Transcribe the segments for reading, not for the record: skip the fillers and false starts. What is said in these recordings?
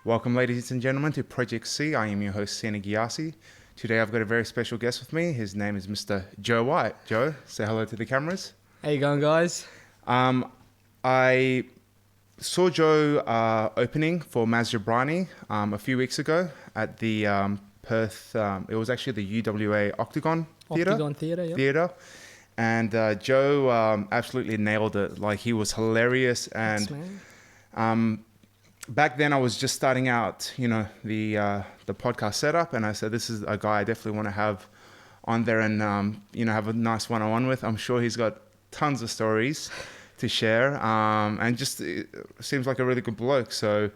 Welcome, ladies and gentlemen, to Project C. I am your host, Cina Ghiassi. Today I've got a very special guest with me. His name is Mr. Joe White. Joe, say hello to the cameras. How you going, guys? I saw Joe opening for Maz Jobrani a few weeks ago at the Perth, it was actually the UWA Octagon Theatre. Octagon Theatre, yeah. Theatre. And Joe absolutely nailed it. Like, he was hilarious. And Thanks, back then I was just starting out, the podcast setup, and I said, this is a guy I definitely want to have on there and, have a nice one-on-one with. I'm sure he's got tons of stories to share, and just it seems like a really good bloke. So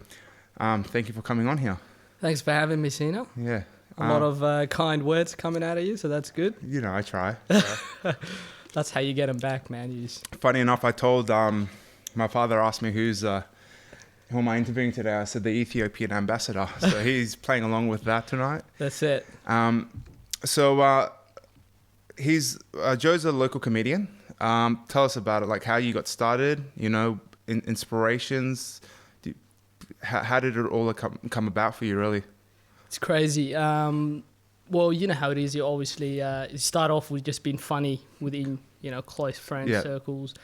thank you for coming on here. Thanks for having me, Cina. Yeah. A lot of kind words coming out of you, so that's good. I try. That's how you get them back, man. Funny enough, I told my father asked me who am I interviewing today. I said the Ethiopian ambassador. So he's playing along with that tonight. That's it. Joe's a local comedian. Tell us about it, like how you got started, inspirations. How did it all come about for you, really? It's crazy. Well, you know how it is. You obviously you start off with just being funny within, close friend circles.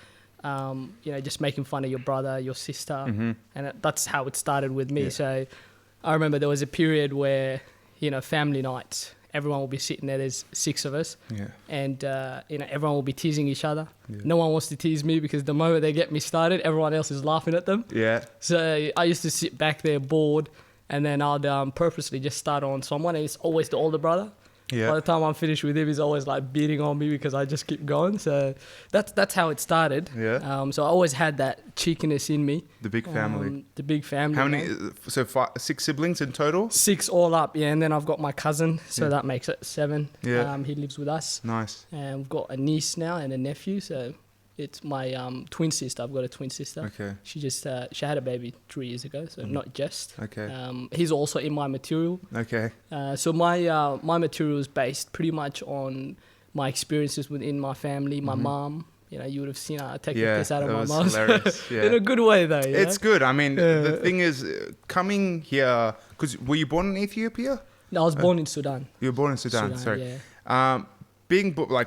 Just making fun of your brother, your sister. Mm-hmm. And that's how it started with me. Yeah. So I remember there was a period where, family nights, everyone will be sitting there. There's 6 of us. Yeah. And, everyone will be teasing each other. Yeah. No one wants to tease me because the moment they get me started, everyone else is laughing at them. Yeah. So I used to sit back there bored, and then I'd purposely just start on someone, and it's always the older brother. Yeah. By the time I'm finished with him, he's always like beating on me because I just keep going. So that's how it started. Yeah. So I always had that cheekiness in me. The big family. The big family. How many? So 6 siblings in total? 6 all up, yeah. And then I've got my cousin, so that makes it 7. Yeah. He lives with us. Nice. And we've got a niece now and a nephew. So it's my twin sister. I've got a twin sister. Okay. She just she had a baby 3 years ago, so not just. Okay. He's also in my material. Okay. So my material is based pretty much on my experiences within my family. My mom, you would have seen her taking this out of my mom. Hilarious. Yeah. In a good way, though. It's good. I mean, the thing is, coming here, because were you born in Ethiopia? No, I was born in Sudan. You were born in Sudan. Sorry. Yeah.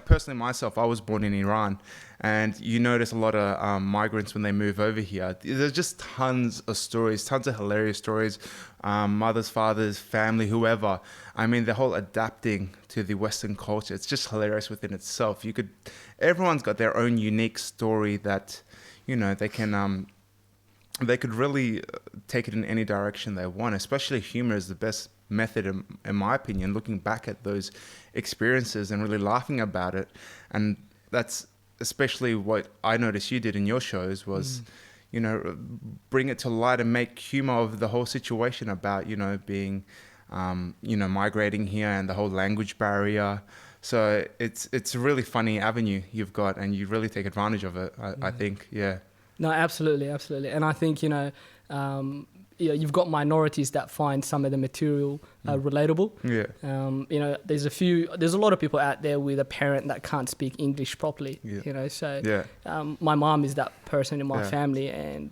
Personally myself, I was born in Iran, and you notice a lot of migrants when they move over here. There's just tons of stories, tons of hilarious stories, mothers, fathers, family, whoever. I mean, the whole adapting to the Western culture, it's just hilarious within itself. Everyone's got their own unique story that, they could really take it in any direction they want. Especially humor is the best method, in my opinion, looking back at those experiences and really laughing about it. And that's especially what I noticed you did in your shows was, bring it to light and make humor of the whole situation about, being, migrating here and the whole language barrier. So it's a really funny avenue you've got, and you really take advantage of it, I think. Yeah. No, absolutely. And I think, you've got minorities that find some of the material relatable. Yeah. There's a lot of people out there with a parent that can't speak English properly. Yeah. So my mom is that person in my family, and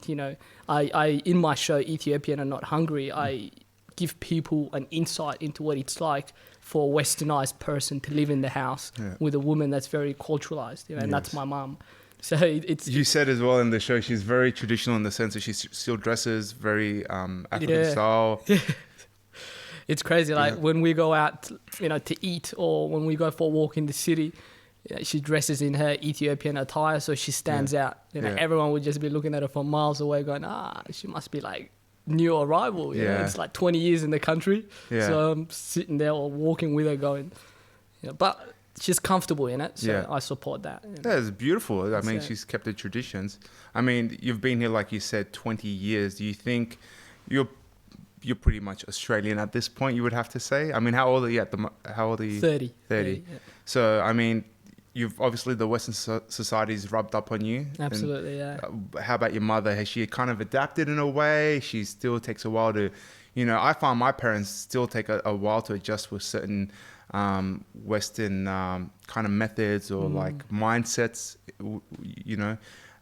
I in my show Ethiopian and Not Hungry, I give people an insight into what it's like for a westernized person to live in the house with a woman that's very culturalized, and that's my mom. So you said as well in the show, she's very traditional in the sense that she still dresses very African style. It's crazy. Like when we go out, to eat, or when we go for a walk in the city, she dresses in her Ethiopian attire, so she stands out. Everyone would just be looking at her from miles away, going, she must be like new arrival. It's like 20 years in the country. So I'm sitting there or walking with her, going, but she's comfortable in it, so I support that. Yeah, it's beautiful. I mean, she's kept the traditions. I mean, you've been here, like you said, 20 years. Do you think you're pretty much Australian at this point, you would have to say? I mean, how old are you? 30. 30. Yeah. So, I mean, you've obviously the Western society's rubbed up on you. Absolutely, How about your mother? Has she kind of adapted in a way? She still takes a while to, I find my parents still take a while to adjust with certain Western kind of methods or like mindsets,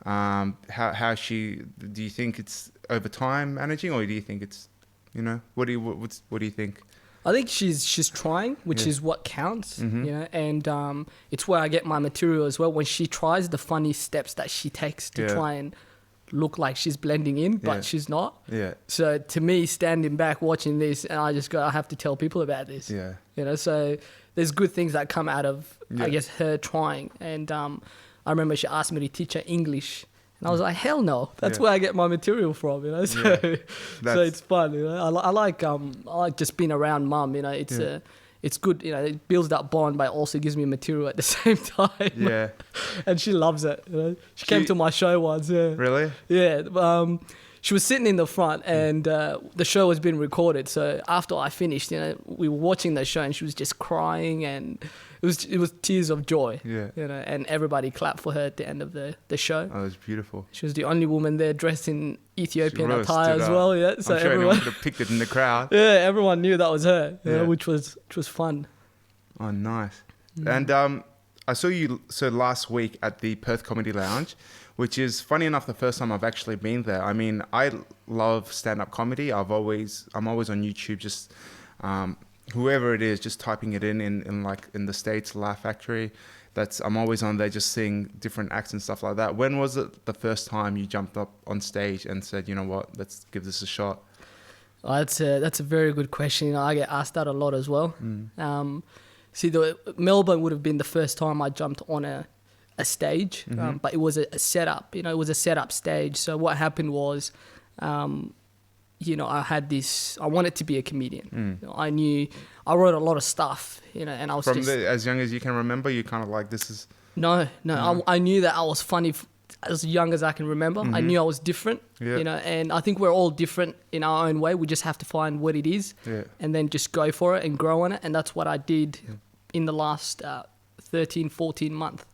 how do you think it's over time managing, or do you think it's You know, what do you think? I think she's trying, which is what counts, you know, and it's where I get my material as well. When she tries the funny steps that she takes to try and look like she's blending in, but she's not. Yeah. So to me, standing back watching this, and I have to tell people about this. Yeah. You know, so there's good things that come out of, I guess, her trying. And I remember she asked me to teach her English. And I was like, hell no, that's where I get my material from, you know. So, so it's fun, you know. I like just being around mum, you know. It's good, you know. It builds that bond, but it also gives me material at the same time. Yeah. And she loves it, you know. She came to my show once. Yeah. Really? Yeah. She was sitting in the front, and the show was being recorded. So after I finished, you know, we were watching the show, and she was just crying, and it was tears of joy. Yeah. You know, and everybody clapped for her at the end of the show. Oh, it was beautiful. She was the only woman there dressed in Ethiopian attire as well. Yeah. So I'm sure everyone could have picked it in the crowd. Yeah, everyone knew that was her. You know, which was fun. Oh, nice. And I saw you last week at the Perth Comedy Lounge, which is funny enough the first time I've actually been there. I mean, I love stand-up comedy. I'm always on YouTube, just whoever it is, just typing it in like in the States, Laugh Factory. I'm always on there just seeing different acts and stuff like that. When was it the first time you jumped up on stage and said, you know what, let's give this a shot? That's a very good question. You know, I get asked that a lot as well. See, Melbourne would have been the first time I jumped on a stage, but it was a setup. You know, it was a setup stage. So what happened was, you know, I wanted to be a comedian. You know, I wrote a lot of stuff. You know, and I was as young as you can remember, you kind of like this is. No. I knew that I was funny as young as I can remember. I knew I was different. Yeah. You know, and I think we're all different in our own way. We just have to find what it is, and then just go for it and grow on it. And that's what I did in the last 13, 14 months.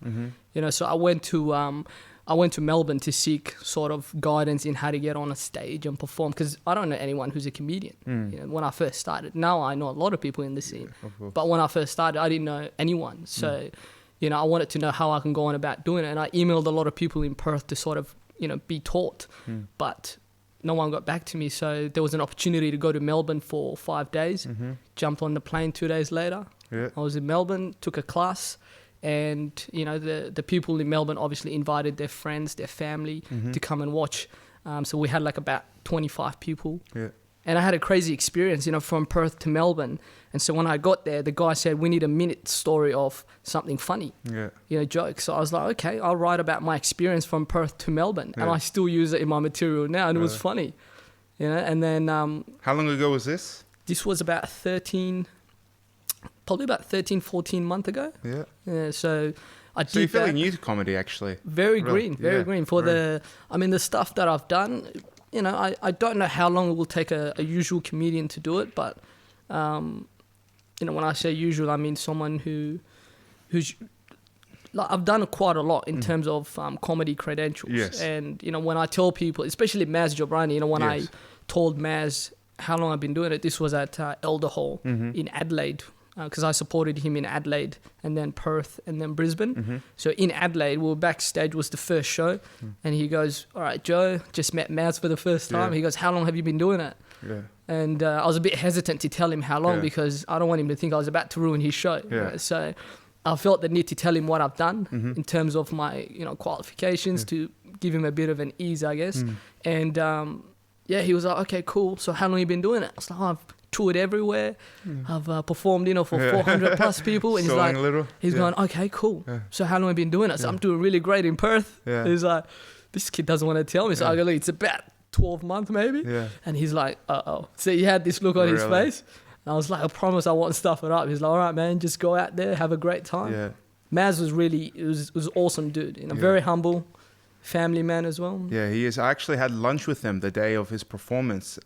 You know, so I went to Melbourne to seek sort of guidance in how to get on a stage and perform, because I don't know anyone who's a comedian. You know, when I first started, now I know a lot of people in the scene, but when I first started, I didn't know anyone. So, you know, I wanted to know how I can go on about doing it, and I emailed a lot of people in Perth to sort of, you know, be taught, but no one got back to me. So there was an opportunity to go to Melbourne for 5 days. Jumped on the plane 2 days later. I was in Melbourne, took a class. And, you know, the people in Melbourne obviously invited their friends, their family to come and watch. So we had like about 25 people. Yeah. And I had a crazy experience, you know, from Perth to Melbourne. And so when I got there, the guy said, we need a minute story of something funny, you know, jokes. So I was like, okay, I'll write about my experience from Perth to Melbourne. And I still use it in my material now. And it was funny, you know. And then... how long ago was this? This was about 13, 14 months ago. Yeah. So I did. So you're fairly new to comedy, actually. Very green. For the stuff that I've done, you know, I don't know how long it will take a usual comedian to do it, but, you know, when I say usual, I mean someone who's, like, I've done quite a lot in terms of comedy credentials. Yes. And, you know, when I tell people, especially Maz Jobrani, you know, when I told Maz how long I've been doing it, this was at Elder Hall in Adelaide, because I supported him in Adelaide and then Perth and then Brisbane. So in Adelaide, we were backstage, was the first show, and he goes, all right, Joe, just met Maz for the first time. He goes, how long have you been doing it? And I was a bit hesitant to tell him how long because I don't want him to think I was about to ruin his show. Right? So I felt the need to tell him what I've done in terms of my, you know, qualifications to give him a bit of an ease, I guess. And he was like, okay, cool. So how long have you been doing it? I was like, I've toured everywhere. I've performed, you know, for 400 plus people. And he's like, he's going, okay, cool. So how long have you been doing it? So I'm doing really great in Perth. He's like, this kid doesn't want to tell me. So I go, look, it's about 12 months maybe. And he's like, uh-oh. So he had this look on his face. And I was like, I promise I won't stuff it up. He's like, all right, man, just go out there, have a great time. Maz was really, it was awesome dude. You know, very humble, family man as well. Yeah, he is. I actually had lunch with him the day of his performance.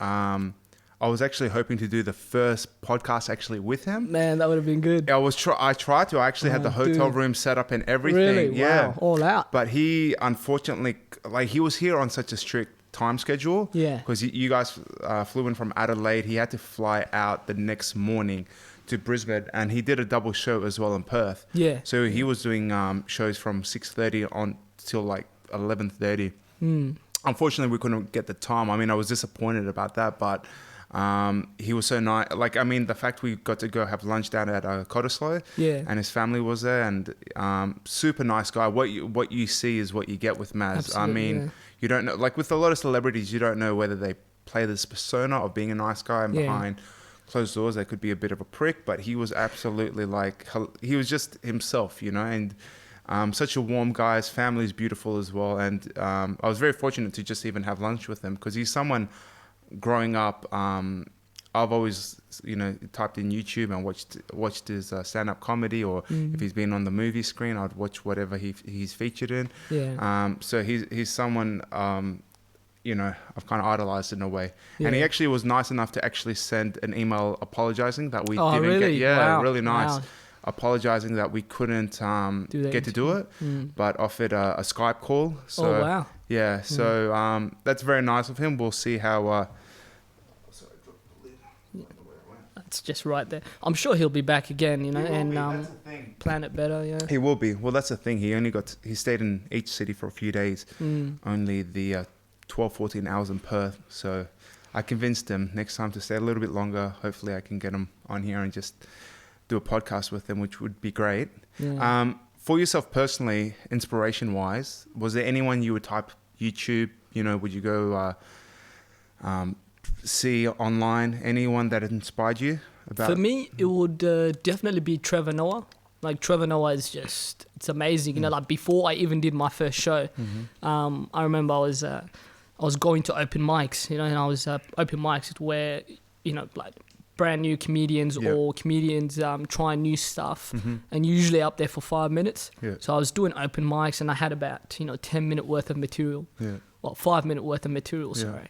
I was actually hoping to do the first podcast actually with him. Man, that would have been good. I tried to. I actually had the hotel room set up and everything. Really? Yeah. Wow. All out. But he, unfortunately, like, he was here on such a strict time schedule. Yeah. Because you guys flew in from Adelaide. He had to fly out the next morning to Brisbane, and he did a double show as well in Perth. Yeah. So he was doing shows from 6:30 on till like 11:30. Unfortunately, we couldn't get the time. I mean, I was disappointed about that, but He was so nice. Like, I mean, the fact we got to go have lunch down at Cottesloe, and his family was there, and super nice guy. What you see is what you get with Maz. Absolutely, I mean, you don't know. Like with a lot of celebrities, you don't know whether they play this persona of being a nice guy, and behind closed doors they could be a bit of a prick. But he was absolutely like, he was just himself, you know, and. Such a warm guy. His family's beautiful as well, and I was very fortunate to just even have lunch with him because he's someone. Growing up, I've always, you know, typed in YouTube and watched his stand-up comedy, or if he's been on the movie screen, I'd watch whatever he's featured in. So he's someone, you know, I've kind of idolized in a way. And he actually was nice enough to actually send an email apologizing that we didn't really? get. Wow. Really nice. Wow. Apologizing that we couldn't get to do it, but offered a Skype call. So, yeah, so that's very nice of him. We'll see how... It's just right there. I'm sure he'll be back again, you know, and plan it better, yeah. He will be. Well, that's the thing. He stayed in each city for a few days, only the 12, 14 hours in Perth. So I convinced him next time to stay a little bit longer. Hopefully I can get him on here and just... do a podcast with them, which would be great. For yourself personally, inspiration-wise, was there anyone you would type YouTube? You know, would you go see online anyone that inspired you? For me, it would definitely be Trevor Noah. Like Trevor Noah is just, it's amazing. You know, like before I even did my first show, I remember I was going to open mics. You know, and I was open mics where, you know, like. Brand new comedians or comedians trying new stuff and usually up there for 5 minutes. So I was doing open mics and I had about, you know, 10-minute worth of material. Well, 5-minute worth of material, sorry.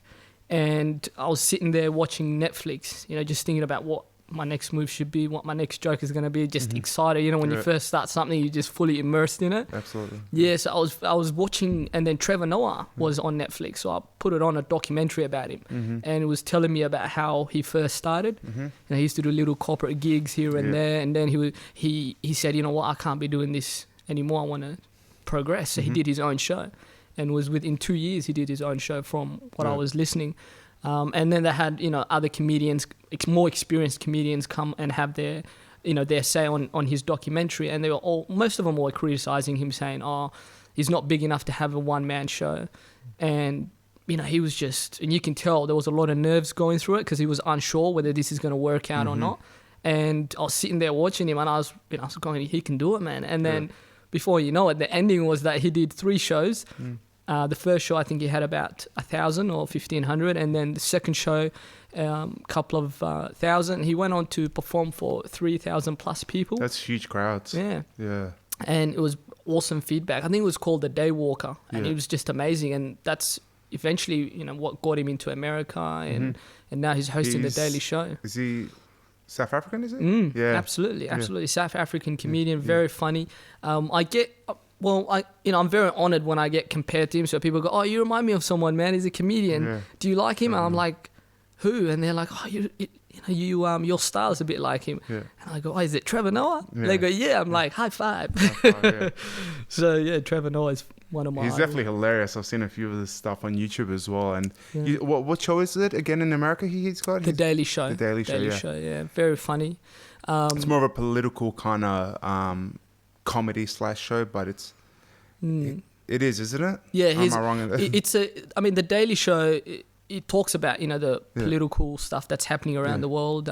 And I was sitting there watching Netflix, you know, just thinking about what my next move should be, what my next joke is going to be, just excited. You know, when you first start something, you're just fully immersed in it. Absolutely. Yeah, so I was watching, and then Trevor Noah was on Netflix, so I put it on, a documentary about him, and it was telling me about how he first started. You know, he used to do little corporate gigs here and there, and then he said, you know what, I can't be doing this anymore, I want to progress. So he did his own show, and was within 2 years he did his own show from what I was listening. And then they had, you know, other comedians, more experienced comedians come and have their, you know, their say on his documentary. And they were most of them were criticizing him, saying, oh, he's not big enough to have a one-man show. And, you know, he was just, and you can tell there was a lot of nerves going through it because he was unsure whether this is going to work out or not. And I was sitting there watching him and I was going, he can do it, man. And then before you know it, the ending was that he did 3 shows. The first show, I think he had about 1,000 or 1,500, and then the second show, couple of 1,000. He went on to perform for 3,000 plus people. That's huge crowds. Yeah. And it was awesome feedback. I think it was called The Daywalker, and it was just amazing. And that's eventually, you know, what got him into America, and now he's hosting The Daily Show. Is he South African? Is he? Absolutely. South African comedian, very funny. I'm very honoured when I get compared to him. So people go, oh, you remind me of someone, man. He's a comedian. Do you like him? And I'm like, who? And they're like, oh, your style is a bit like him. And I go, oh, is it Trevor Noah? And they go, yeah. I'm like, high five. So yeah, Trevor Noah is one of my. He's definitely hilarious. I've seen a few of his stuff on YouTube as well. And what show is it again in America? He's got The Daily Show. The Daily Show. Yeah, very funny. It's more of a political kind of comedy / show, but it's it is, isn't it? Yeah, am I wrong in that? I mean, The Daily Show, it talks about, you know, the political stuff that's happening around the world.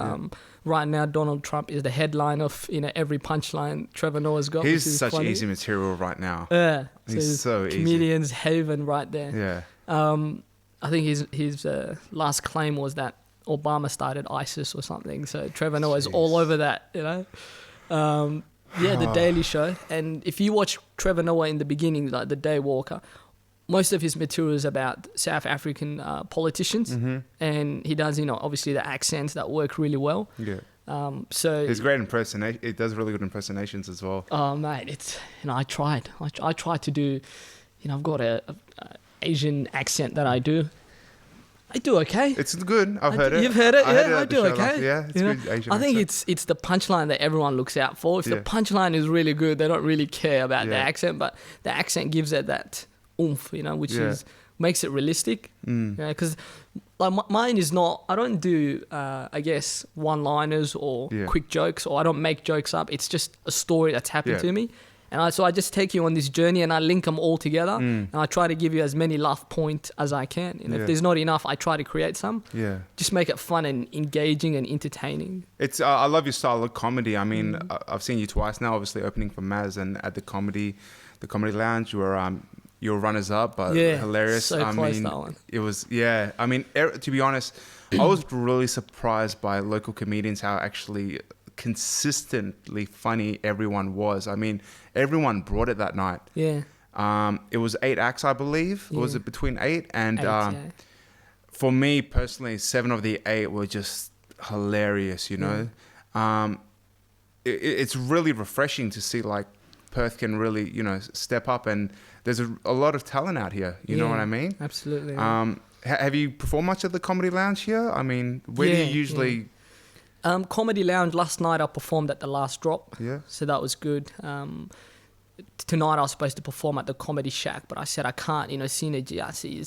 Right now, Donald Trump is the headline of, you know, every punchline Trevor Noah's got. He's such funny. Easy material right now. Yeah, he's so easy. Comedian's haven right there. I think his last claim was that Obama started ISIS or something. So Trevor Noah is all over that, you know. The Daily Show. And if you watch Trevor Noah in the beginning, like The Daywalker, most of his material is about South African politicians. And he does, you know, obviously the accents that work really well. So he's great impersonation. It does really good impersonations as well. Oh, mate, it's, you know, I tried to do, you know, I've got a Asian accent that I do. I do okay. It's good. I've heard it. You've heard it? I do okay. Yeah, it's good Asian I think accent. it's the punchline that everyone looks out for. If the punchline is really good, they don't really care about the accent, but the accent gives it that oomph, you know, which is makes it realistic. Because like mine is not. I don't do I guess one-liners or quick jokes, or I don't make jokes up. It's just a story that's happened to me. And so I just take you on this journey and I link them all together and I try to give you as many laugh points as I can. And if there's not enough, I try to create some. Yeah. Just make it fun and engaging and entertaining. It's I love your style of comedy. I mean, I've seen you twice now, obviously opening for Maz and at the comedy lounge. You were runners up, but hilarious. So close, that one. It was, I mean, to be honest, I was really surprised by local comedians, how actually consistently funny everyone was. I mean, everyone brought it that night. Yeah. It was 8 acts, I believe. Yeah. Was it between 8? And for me personally, 7 of the 8 were just hilarious, you know. It's really refreshing to see like Perth can really, you know, step up, and there's a lot of talent out here. You know what I mean? Absolutely. Have you performed much at the Comedy Lounge here? I mean, where do you usually... Comedy Lounge, last night I performed at the Last Drop. Yeah. So that was good. Tonight I was supposed to perform at the Comedy Shack, but I said I can't. You know, Cina Ghiassi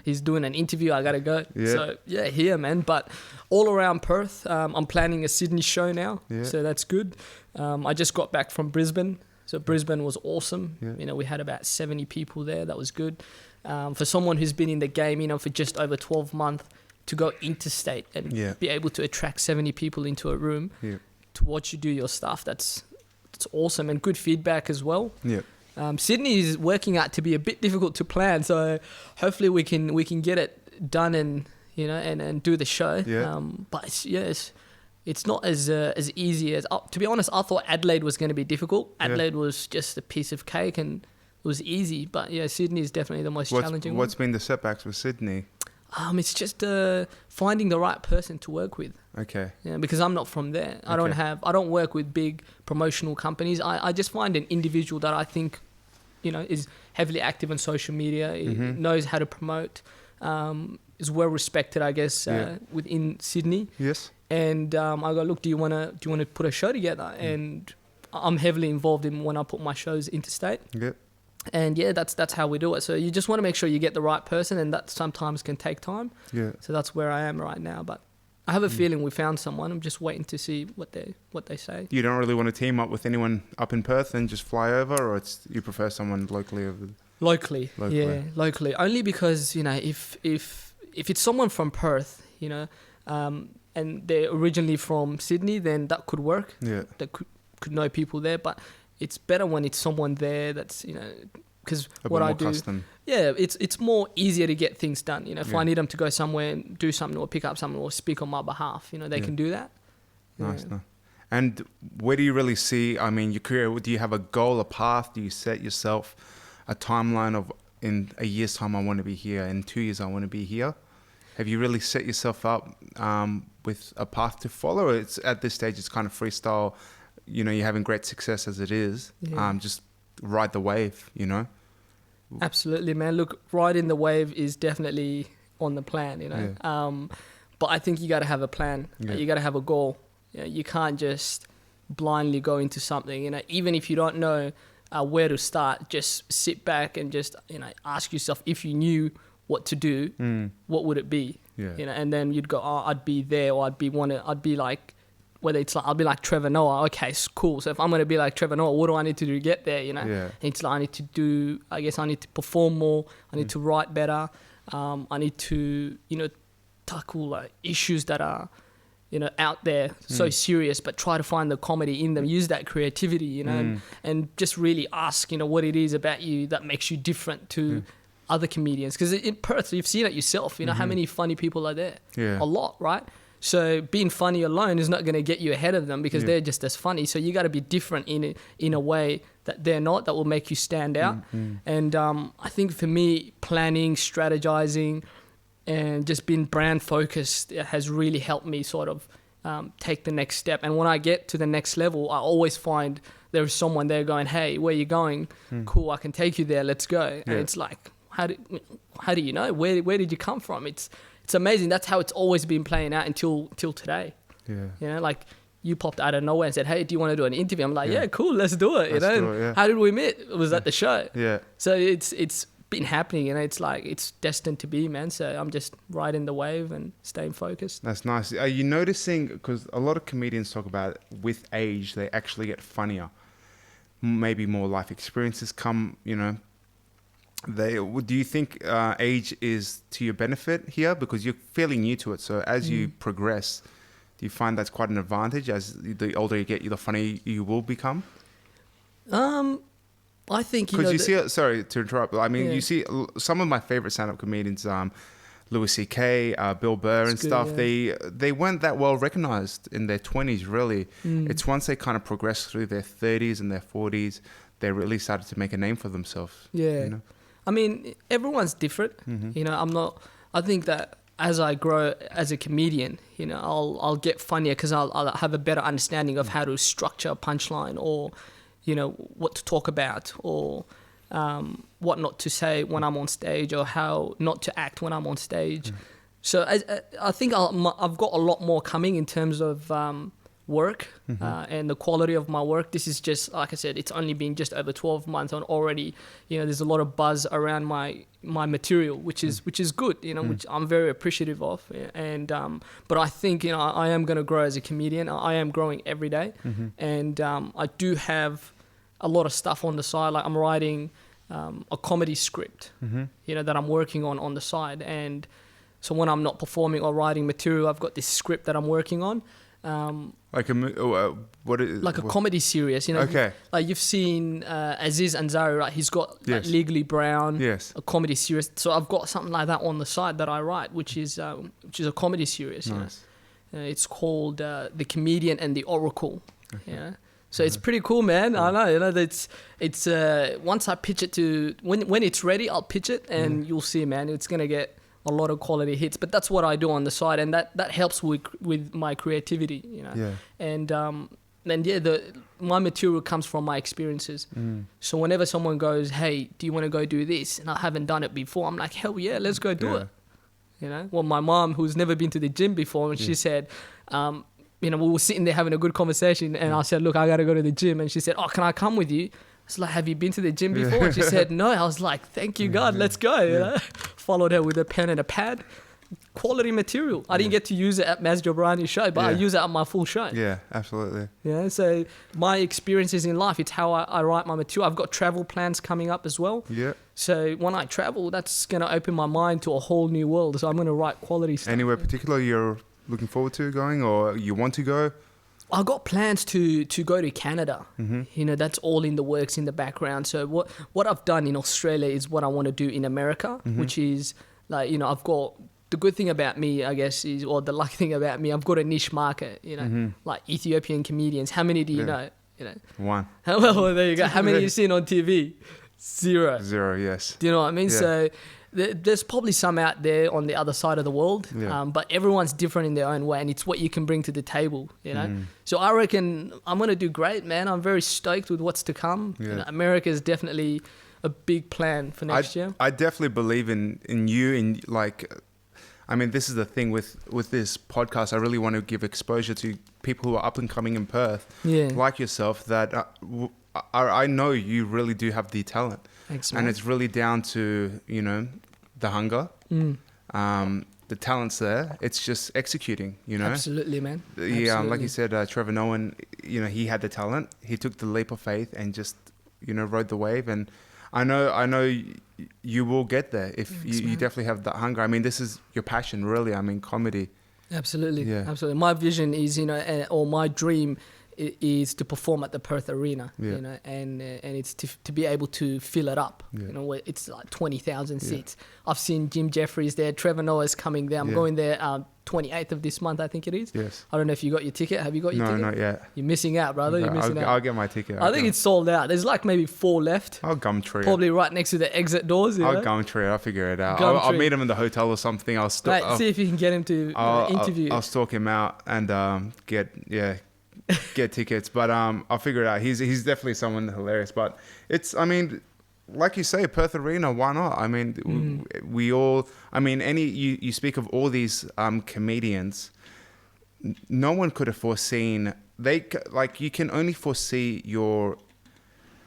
is doing an interview. I got to go. Yeah. So, here, man. But all around Perth, I'm planning a Sydney show now. Yeah. So that's good. I just got back from Brisbane. So Brisbane was awesome. Yeah. You know, we had about 70 people there. That was good. For someone who's been in the game, you know, for just over 12 months, to go interstate and be able to attract 70 people into a room to watch you do your stuff, that's awesome, and good feedback as well. Yeah. Sydney is working out to be a bit difficult to plan, so hopefully we can get it done and you know and do the show. Yeah. But it's not as easy as, to be honest. I thought Adelaide was going to be difficult. Adelaide was just a piece of cake and it was easy, but Sydney is definitely the most challenging. What's been the setbacks with Sydney? It's just finding the right person to work with. Okay. Yeah, because I'm not from there. I don't work with big promotional companies. I just find an individual that I think, you know, is heavily active on social media, knows how to promote, is well respected, I guess, within Sydney. Yes. And I go, look, do you want to put a show together? And I'm heavily involved in when I put my shows interstate. Yep. And that's how we do it. So you just want to make sure you get the right person, and that sometimes can take time. Yeah. So that's where I am right now. But I have a feeling we found someone. I'm just waiting to see what they say. You don't really want to team up with anyone up in Perth and just fly over, or you prefer someone locally over? Locally. Locally. Only because, you know, if it's someone from Perth, you know, and they're originally from Sydney, then that could work. Yeah. That could know people there, but it's better when it's someone there that's, you know, because what I do, custom. It's more easier to get things done. You know, if I need them to go somewhere and do something or pick up something or speak on my behalf, you know, they can do that. Nice. And where do you really see, I mean, your career, do you have a goal, a path? Do you set yourself a timeline of, in a year's time, I want to be here, in 2 years, I want to be here? Have you really set yourself up with a path to follow? Or it's at this stage, it's kind of freestyle. You know, you're having great success as it is. Just ride the wave, you know? Absolutely, man. Look, riding the wave is definitely on the plan, you know? Yeah. But I think you got to have a plan. Yeah. You got to have a goal. You know, you can't just blindly go into something, you know? Even if you don't know where to start, just sit back and just, you know, ask yourself, if you knew what to do, what would it be? Yeah. You know, and then you'd go, I'd be there, or I'd be like, whether it's like, I'll be like Trevor Noah. Okay, cool. So if I'm going to be like Trevor Noah, what do I need to do to get there, you know? Yeah. It's like, I need to perform more. I need to write better. I need to, you know, tackle like issues that are, you know, out there, so serious, but try to find the comedy in them. Use that creativity, you know, and just really ask, you know, what it is about you that makes you different to other comedians. Because in Perth, you've seen it yourself, you know, how many funny people are there? Yeah. A lot, right? So being funny alone is not going to get you ahead of them, because they're just as funny. So you got to be different in a way that they're not, that will make you stand out. And I think for me, planning, strategizing, and just being brand focused has really helped me sort of take the next step. And when I get to the next level, I always find there's someone there going, hey, where are you going? Cool, I can take you there. Let's go. And it's like, how do you know? Where did you come from? It's amazing. That's how it's always been playing out until today. Yeah. You know, like you popped out of nowhere and said, hey, do you want to do an interview? I'm like, yeah, cool, let's do it. You know, how did we meet? It was at the show. Yeah. So it's been happening, and it's like it's destined to be, man. So I'm just riding the wave and staying focused. That's nice. Are you noticing, because a lot of comedians talk about with age they actually get funnier, maybe more life experiences come, do you think age is to your benefit here, because you're fairly new to it? So as you progress, do you find that's quite an advantage? As the older you get, the funnier you will become? I think because you see. Sorry to interrupt. I mean, you see some of my favorite stand-up comedians, Louis C.K., Bill Burr, and stuff. Yeah. They weren't that well recognized in their 20s. Really, it's once they kind of progressed through their 30s and their 40s, they really started to make a name for themselves. Yeah. I mean, everyone's different. I think that as I grow as a comedian, I'll get funnier because I'll have a better understanding of how to structure a punchline, or, what to talk about, or what not to say when I'm on stage, or how not to act when I'm on stage. So I think I've got a lot more coming in terms of work and the quality of my work. This is just, like I said, it's only been just over 12 months, and already there's a lot of buzz around my material, which is good, which I'm very appreciative of. And but I think I am going to grow as a comedian. I am growing every day, and I do have a lot of stuff on the side. Like I'm writing a comedy script that I'm working on the side, and so when I'm not performing or writing material, I've got this script that I'm working on. Like a comedy series, Okay. Like you've seen Aziz Ansari, right? He's got like Legally Brown, a comedy series. So I've got something like that on the side that I write, which is a comedy series. Nice. It's called The Comedian and the Oracle. Okay. So it's pretty cool, man. I know. It's once I pitch it to when it's ready, I'll pitch it, and you'll see, man. It's gonna get a lot of quality hits, but that's what I do on the side, and that helps with my creativity, And my material comes from my experiences. So whenever someone goes, "Hey, do you want to go do this?" and I haven't done it before, I'm like, "Hell yeah, let's go do it." Well, my mom, who's never been to the gym before, and she said, we were sitting there having a good conversation, and I said, "Look, I got to go to the gym," and she said, "Oh, can I come with you?" I was like, "Have you been to the gym before?" And she said, "No." I was like, "Thank you, God, let's go." Followed her with a pen and a pad. Quality material. I didn't get to use it at Mazda Brani's show, but I use it at my full show. Yeah, absolutely. So my experiences in life, it's how I write my material. I've got travel plans coming up as well. Yeah. So when I travel, that's going to open my mind to a whole new world. So I'm going to write quality stuff. Anywhere particular you're looking forward to going, or you want to go? I got plans to go to Canada. That's all in the works in the background. So what I've done in Australia is what I want to do in America, which is like, I've got, the good thing about me, I guess, or the lucky thing about me, I've got a niche market, like Ethiopian comedians. How many do you know? One. Well, there you go. How many you seen on TV? Zero. Zero, yes. Do you know what I mean? Yeah. So there's probably some out there on the other side of the world, but everyone's different in their own way, and it's what you can bring to the table, So I reckon I'm going to do great, man. I'm very stoked with what's to come. America is definitely a big plan for next year. I definitely believe in you, this is the thing with this podcast. I really want to give exposure to people who are up and coming in Perth, like yourself, that I know you really do have the talent. Thanks, man. And it's really down to, the hunger, the talent's there. It's just executing, Absolutely, man. Like you said, Trevor Noah, he had the talent. He took the leap of faith and just, rode the wave. And I know you will get there if you definitely have that hunger. This is your passion, really. Comedy. Absolutely. Yeah. Absolutely. My vision is, or my dream is to perform at the Perth Arena, and it's to be able to fill it up. Where it's like 20,000 seats. I've seen Jim Jeffries there. Trevor Noah's coming there. I'm going there 28th of this month, I think it is. Yes. I don't know if you got your ticket. Have you got your ticket? No, not yet. You're missing out, brother. You're missing out. I'll get my ticket. I think it's sold out. There's like maybe 4 left. I'll Gumtree. Probably right next to the exit doors. I'll Gumtree. I'll figure it out. I'll meet him in the hotel or something. I'll see if you can get him to interview. I'll stalk him out and get tickets, but I'll figure it out. He's definitely someone hilarious. But it's, like you say, Perth Arena, why not? We all, you speak of all these comedians. No one could have foreseen. You can only foresee your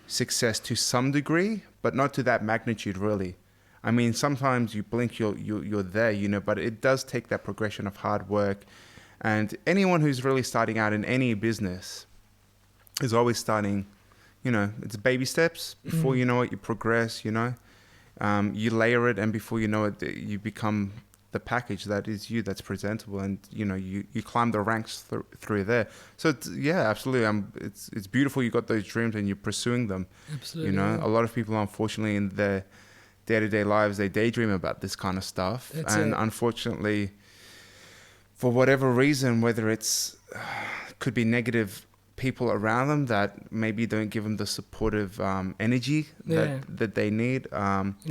success to some degree, but not to that magnitude, really. I mean, sometimes you blink, you're there, you know, but it does take that progression of hard work. And anyone who's really starting out in any business is always starting, you know, it's baby steps. Before you know it, you progress, you know. You layer it, and before you know it, you become the package that is you, that's presentable, and you know, you climb the ranks through there. So yeah, absolutely. It's beautiful. You got those dreams and you're pursuing them. Absolutely. You know, Yeah. a lot of people, unfortunately, in their day-to-day lives, they daydream about this kind of stuff, and unfortunately, for whatever reason, whether it's could be negative people around them that maybe don't give them the supportive energy that they need.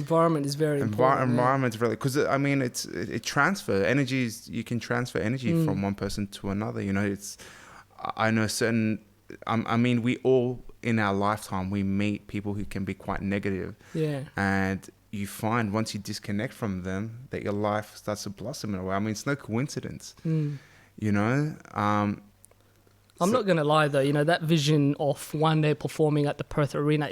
Environment is very important. Environment's really, because I mean, it transfer energies. You can transfer energy from one person to another. You know, I know certain. I mean, we all in our lifetime we meet people who can be quite negative. Yeah. And you find once you disconnect from them that your life starts to blossom in a way. I mean, it's no coincidence. You know. I'm not gonna lie though, you know, that vision of one day performing at the Perth Arena,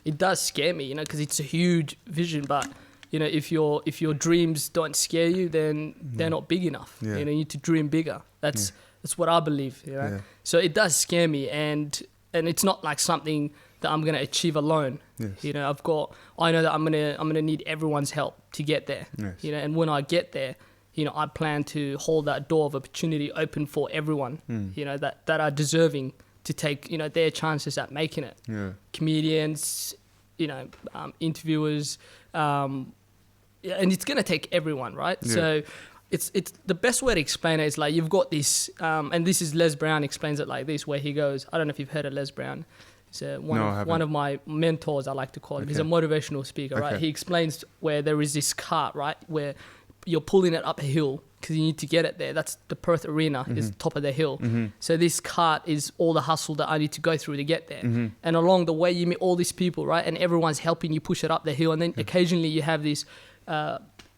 it does scare me, you know, because it's a huge vision. But you know, if your dreams don't scare you, then they're not big enough. Yeah. You know, you need to dream bigger. That's what I believe. You know, so it does scare me, and it's not like something that I'm gonna achieve alone. Yes. You know, I know that I'm gonna need everyone's help to get there. Yes. You know, and when I get there, you know, I plan to hold that door of opportunity open for everyone, you know, that are deserving to take, you know, their chances at making it. Yeah. Comedians, you know, interviewers, and it's going to take everyone, right? Yeah. So it's the best way to explain it is like you've got this, and this is Les Brown explains it like this, where he goes, I don't know if you've heard of Les Brown. He's one of my mentors, I like to call him. Okay. He's a motivational speaker, right? He explains where there is this cart, right, where you're pulling it up a hill because you need to get it there. That's the Perth Arena, is top of the hill. So this cart is all the hustle that I need to go through to get there. And along the way, you meet all these people, right? And everyone's helping you push it up the hill. And then occasionally you have these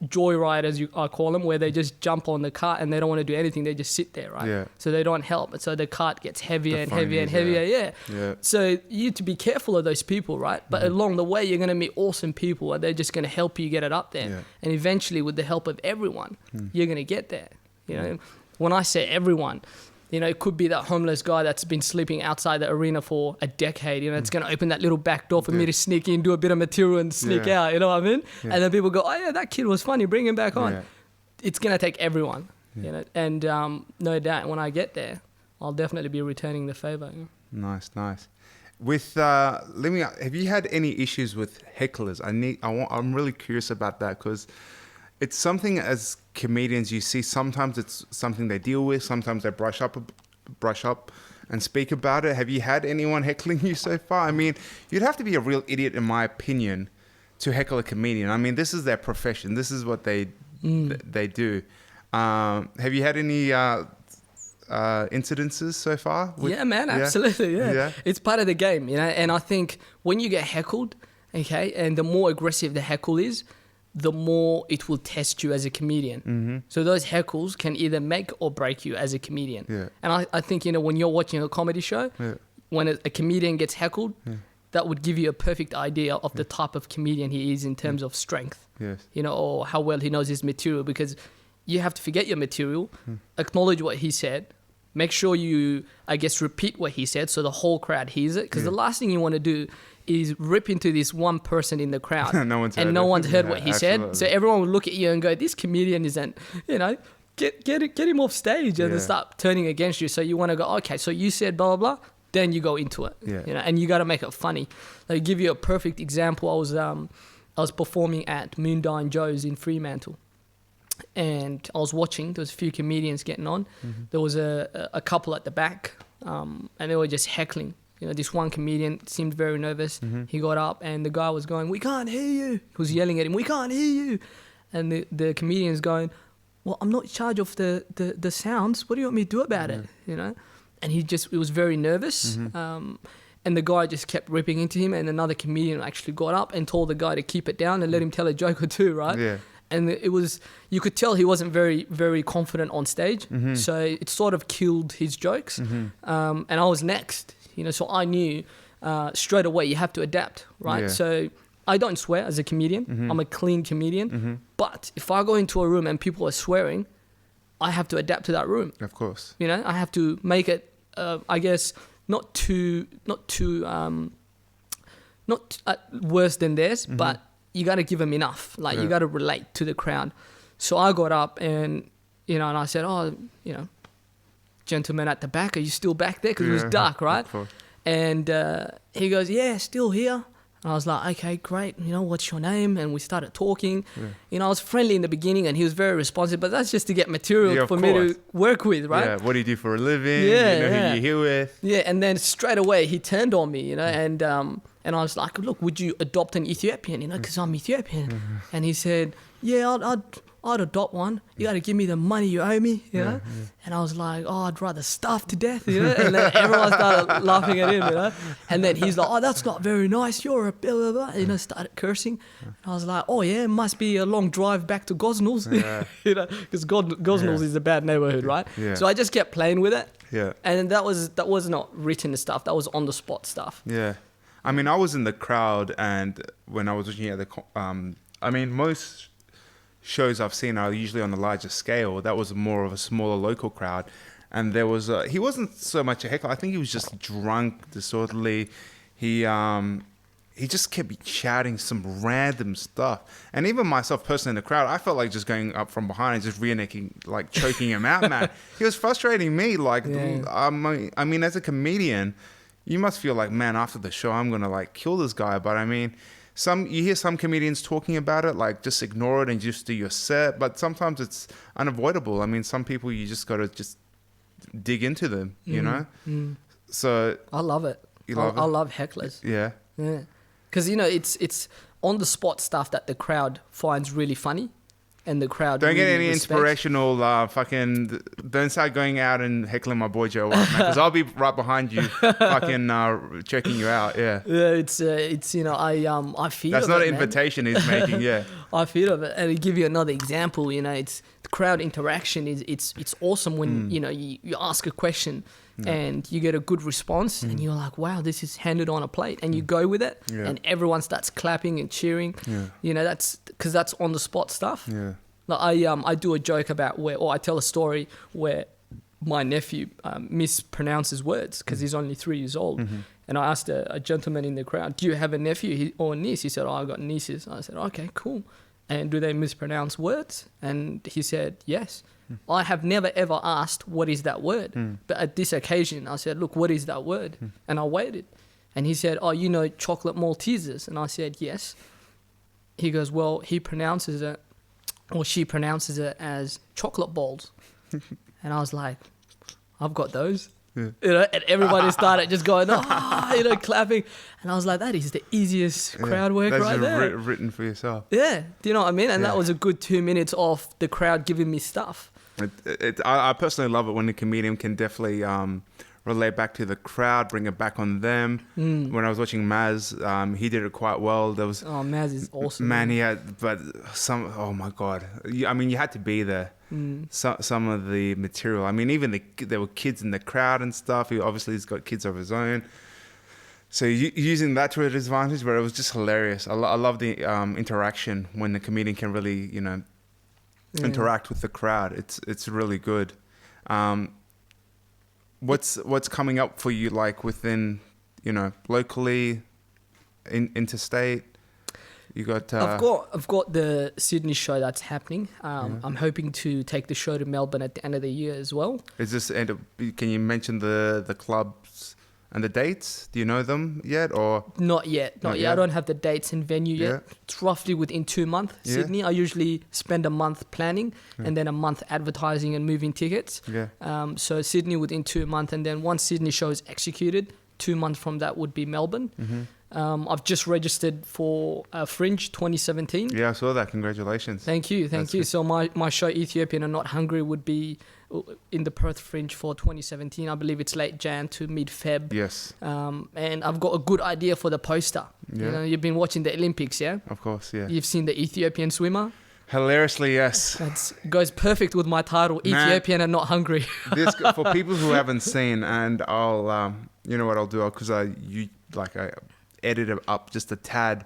joyriders, I call them, where they just jump on the cart and they don't want to do anything. They just sit there, right? Yeah. So they don't help. And so the cart gets heavier and heavier and heavier. Yeah. So you need to be careful of those people, right? But along the way, you're going to meet awesome people and they're just going to help you get it up there. Yeah. And eventually, with the help of everyone, you're going to get there. You know, when I say everyone, you know, it could be that homeless guy that's been sleeping outside the arena for a decade. You know, it's going to open that little back door for me to sneak in, do a bit of material and sneak out. You know what I mean? Yeah. And then people go, oh, yeah, that kid was funny. Bring him back on. Yeah. It's going to take everyone, you know. And no doubt when I get there, I'll definitely be returning the favor. You know? Nice. With have you had any issues with hecklers? I'm really curious about that because it's something as comedians you see. Sometimes it's something they deal with. Sometimes they brush up and speak about it. Have you had anyone heckling you so far? I mean, you'd have to be a real idiot, in my opinion, to heckle a comedian. I mean, this is their profession. This is what they do. Have you had any incidences so far? Yeah, man, absolutely. Yeah, it's part of the game, you know. And I think when you get heckled, okay, and the more aggressive the heckle is, the more it will test you as a comedian. So those heckles can either make or break you as a comedian. Yeah. And I think, you know, when you're watching a comedy show, when a comedian gets heckled, that would give you a perfect idea of the type of comedian he is in terms of strength, you know, or how well he knows his material, because you have to forget your material, acknowledge what he said, make sure you, I guess, repeat what he said so the whole crowd hears it, because the last thing you want to do is rip into this one person in the crowd no one's heard what he said. So everyone will look at you and go, this comedian isn't, you know, get him off stage, and then start turning against you. So you want to go, okay, so you said blah, blah, blah, then you go into it, you know, and you got to make it funny. I'll give you a perfect example. I was performing at Moondine Joe's in Fremantle, and I was watching, there was a few comedians getting on. There was a couple at the back, and they were just heckling. You know, this one comedian seemed very nervous. He got up and the guy was going, we can't hear you. He was yelling at him, we can't hear you. And the comedian's going, well, I'm not in charge of the sounds. What do you want me to do about it? You know? And he was very nervous. And the guy just kept ripping into him. And another comedian actually got up and told the guy to keep it down and let him tell a joke or two, right? Yeah. And you could tell he wasn't very, very confident on stage. So it sort of killed his jokes. And I was next. You know, so I knew straight away you have to adapt, right? Yeah. So I don't swear as a comedian. I'm a clean comedian. But if I go into a room and people are swearing, I have to adapt to that room. Of course. You know, I have to make it, I guess, not worse than theirs, but you got to give them enough. Like, you got to relate to the crowd. So I got up and, you know, and I said, oh, you know, gentleman at the back, are you still back there? Because it was dark, right? And he goes, yeah, still here. And I was like, okay, great. You know, what's your name? And we started talking. You know, I was friendly in the beginning and he was very responsive, but that's just to get material for me to work with, right? Yeah, what do you do for a living? Yeah, you know who you're here with. Yeah, and then straight away he turned on me, you know, and I was like, look, would you adopt an Ethiopian, you know, because I'm Ethiopian. And he said, yeah, I'd adopt one. You got to give me the money you owe me, you know? And I was like, oh, I'd rather starve to death, you know? And then everyone started laughing at him, you know? And then he's like, oh, that's not very nice. You're a blah, blah, blah. You know, started cursing. And I was like, oh, yeah, it must be a long drive back to Gosnells, you know? Because Gosnells is a bad neighborhood, right? So I just kept playing with it. Yeah. And that was not written stuff. That was on-the-spot stuff. Yeah. I mean, I was in the crowd, and when I was looking at most shows I've seen are usually on a larger scale. That was more of a smaller local crowd. And there was he wasn't so much a heckler. I think he was just drunk, disorderly. He just kept shouting some random stuff. And even myself personally in the crowd, I felt like just going up from behind and just rear necking, like choking him out, man. He was frustrating me. Like, I mean, as a comedian, you must feel like, man, after the show, I'm going to like kill this guy. But I mean, you hear some comedians talking about it, like just ignore it and just do your set. But sometimes it's unavoidable. I mean, some people you just got to just dig into them, you know? So I love it. I love hecklers. Yeah. Yeah. Because, you know, it's on the spot stuff that the crowd finds really funny. And the crowd don't really get any respects. Inspirational don't start going out and heckling my boy Joe up, man, because I'll be right behind you fucking checking you out. Yeah, it's you know, I feel that's of not it, an invitation he's making. Yeah. I feel of it. And to give you another example, you know, it's the crowd interaction is it's awesome when you know you ask a question and you get a good response and you're like, wow, this is handed on a plate, and you go with it and everyone starts clapping and cheering. You know, that's because that's on the spot stuff. Like I do a joke about I tell a story where my nephew mispronounces words because he's only 3 years old. And I asked a gentleman in the crowd, do you have a nephew or a niece? He said, oh, I've got nieces. I said, okay, cool. And do they mispronounce words? And he said, yes. I have never ever asked, what is that word? But at this occasion, I said, look, what is that word? And I waited. And he said, oh, you know chocolate Maltesers? And I said, yes. He goes, well, he pronounces it, or she pronounces it as chocolate balls. And I was like, I've got those. You know, and everybody started just going, oh, you know, clapping. And I was like, that is the easiest crowd work right there. That's written for yourself. Yeah. Do you know what I mean? And that was a good 2 minutes of the crowd giving me stuff. I personally love it when the comedian can definitely relate back to the crowd, bring it back on them. When I was watching Maz, he did it quite well. There was Maz is awesome. Man, he had, but oh my God. I mean, you had to be there. Some of the material. I mean, even there were kids in the crowd and stuff. He's got kids of his own. So using that to his advantage, but it was just hilarious. I love the interaction when the comedian can really, you know, interact with the crowd. It's really good. What's coming up for you, like within, you know, locally, interstate? You got. I've got the Sydney show that's happening. I'm hoping to take the show to Melbourne at the end of the year as well. Is this can you mention the clubs and the dates? Do you know them yet, or not yet? Not yet. I don't have the dates and venue yet. It's roughly within 2 months. Sydney. I usually spend a month planning and then a month advertising and moving tickets. So Sydney within 2 months, and then once Sydney show is executed, 2 months from that would be Melbourne. I've just registered for Fringe 2017. Yeah, I saw that. Congratulations. Thank you. Good. So my show Ethiopian and Not Hungry would be in the Perth Fringe for 2017. I believe it's late Jan to mid-Feb. Yes. And I've got a good idea for the poster. You know, you've been watching the Olympics, yeah? Of course, yeah. You've seen the Ethiopian swimmer? Hilariously, yes. That goes perfect with my title, Ethiopian and Not Hungry. This for people who haven't seen, and I'll, you know what I'll do, because I edit it up just a tad.